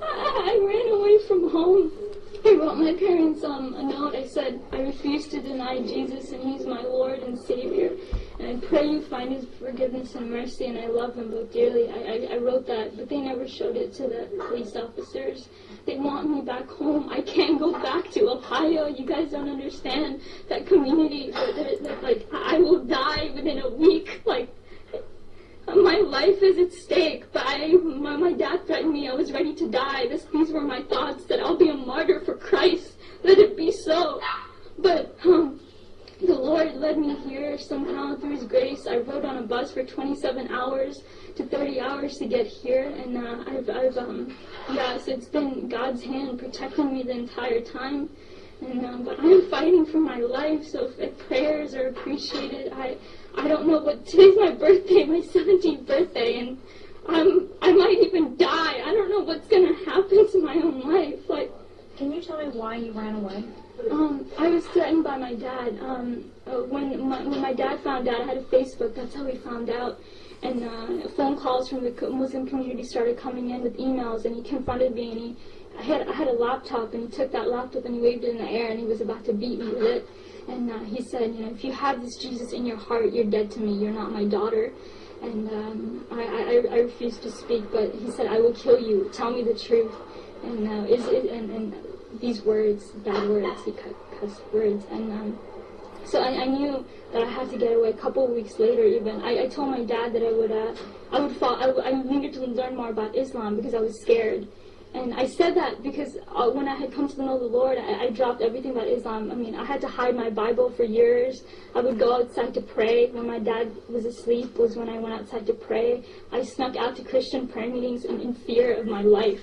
I ran away from home. I wrote my parents a note. I said, I refuse to deny Jesus, and He's my Lord and Savior. And I pray you find His forgiveness and mercy, and I love them both dearly. I wrote that, but they never showed it to the police officers. They want me back home. I can't go back to Ohio. You guys don't understand that community. Like, I will die within a week. Like, my life is at stake, but my dad threatened me. I was ready to die. These were my thoughts, that I'll be a martyr for Christ. Let it be so. But the Lord led me here somehow through His grace. I rode on a bus for 27 hours to 30 hours to get here, and so it's been God's hand protecting me the entire time. And but I'm fighting for my life, so if prayers are appreciated. I don't know what, today's my birthday, my 17th birthday, and I might even die. I don't know what's gonna happen to my own life. Like, Can you tell me why you ran away? I was threatened by my dad. When my dad found out, I had a Facebook, that's how he found out. And phone calls from the Muslim community started coming in with emails, and he confronted me, and I had a laptop, and he took that laptop and he waved it in the air, and he was about to beat me with it. And he said, if you have this Jesus in your heart, you're dead to me. You're not my daughter. And I refused to speak, but he said, I will kill you. Tell me the truth. And and these words, bad words, he cussed words. And so I knew that I had to get away. A couple of weeks later, even I told my dad that I needed to learn more about Islam because I was scared. And I said that because when I had come to know the Lord, I dropped everything about Islam. I mean, I had to hide my Bible for years. I would go outside to pray. When my dad was asleep was when I went outside to pray. I snuck out to Christian prayer meetings in fear of my life.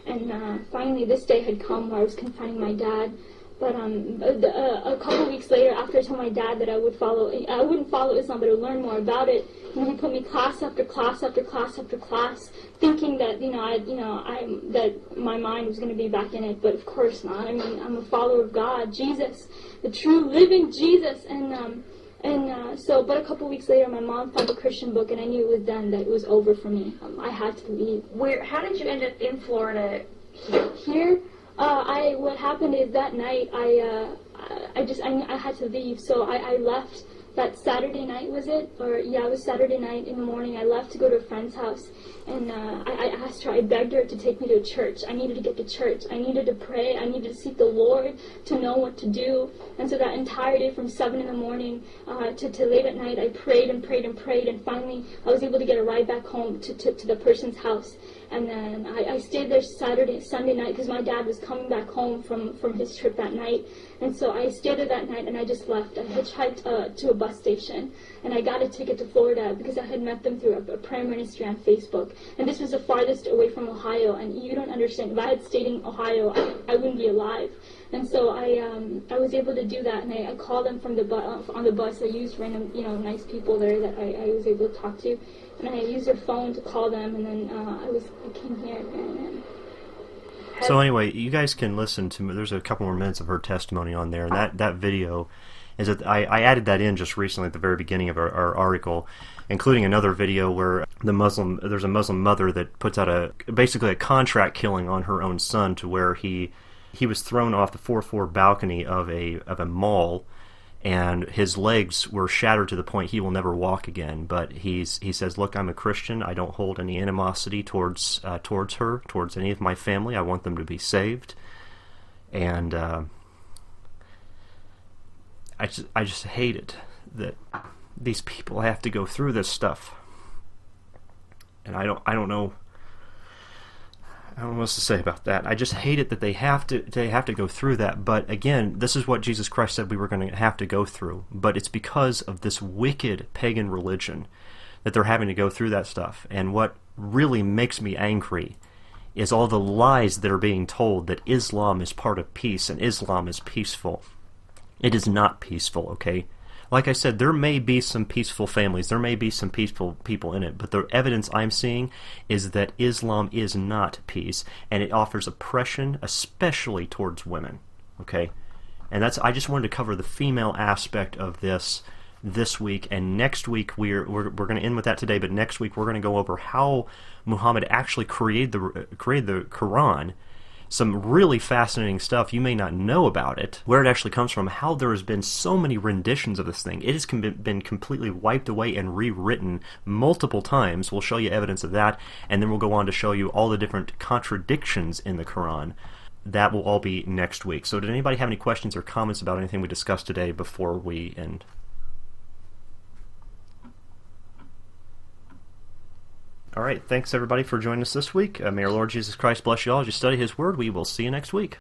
And finally, this day had come where I was confronting my dad. But a couple of weeks later, after I told my dad that I wouldn't follow Islam, but I would learn more about it, and he put me class after class after class after class, thinking that that my mind was going to be back in it. But of course not. I mean, I'm a follower of God, Jesus, the true living Jesus, but a couple of weeks later, my mom found a Christian book, and I knew it was then that it was over for me. I had to leave. How did you end up in Florida? Here? What happened is that night I had to leave, so I left. That Saturday night, was it? It was Saturday night in the morning. I left to go to a friend's house, and I asked her, I begged her to take me to church. I needed to get to church. I needed to pray. I needed to seek the Lord to know what to do. And so that entire day from 7 in the morning to late at night, I prayed and prayed and prayed, and finally I was able to get a ride back home to the person's house. And then I stayed there Sunday night, because my dad was coming back home from his trip that night. And so I stayed there that night, and I just left. I hitchhiked to a bus station, and I got a ticket to Florida because I had met them through a prayer ministry on Facebook. And this was the farthest away from Ohio, and you don't understand. If I had stayed in Ohio, I wouldn't be alive. And so I was able to do that, and I called them from on the bus. I used random, nice people there that I was able to talk to. And I used their phone to call them, and then I came here. So anyway, you guys can listen to, there's a couple more minutes of her testimony on there, and that video is that I added that in just recently at the very beginning of our article, including another video where there's a Muslim mother that puts out basically a contract killing on her own son, to where he was thrown off the fourth floor balcony of a mall, and his legs were shattered to the point he will never walk again. But he says, "Look, I'm a Christian. I don't hold any animosity towards her, towards any of my family. I want them to be saved." And I just hate it that these people have to go through this stuff, and I don't know. I don't know what else to say about that. I just hate it that they have to go through that. But again, this is what Jesus Christ said we were going to have to go through. But it's because of this wicked pagan religion that they're having to go through that stuff. And what really makes me angry is all the lies that are being told that Islam is part of peace and Islam is peaceful. It is not peaceful, okay? Like I said, there may be some peaceful families, there may be some peaceful people in it, but the evidence I'm seeing is that Islam is not peace, and it offers oppression, especially towards women, okay? And I just wanted to cover the female aspect of this week, and next week we're going to end with that today, but next week we're going to go over how Muhammad actually created the Quran. Some really fascinating stuff you may not know about it, where it actually comes from, how there has been so many renditions of this thing. It has been completely wiped away and rewritten multiple times. We'll show you evidence of that, and then we'll go on to show you all the different contradictions in the Quran. That will all be next week. So did anybody have any questions or comments about anything we discussed today before we end? All right, thanks everybody for joining us this week. May our Lord Jesus Christ bless you all as you study His Word. We will see you next week.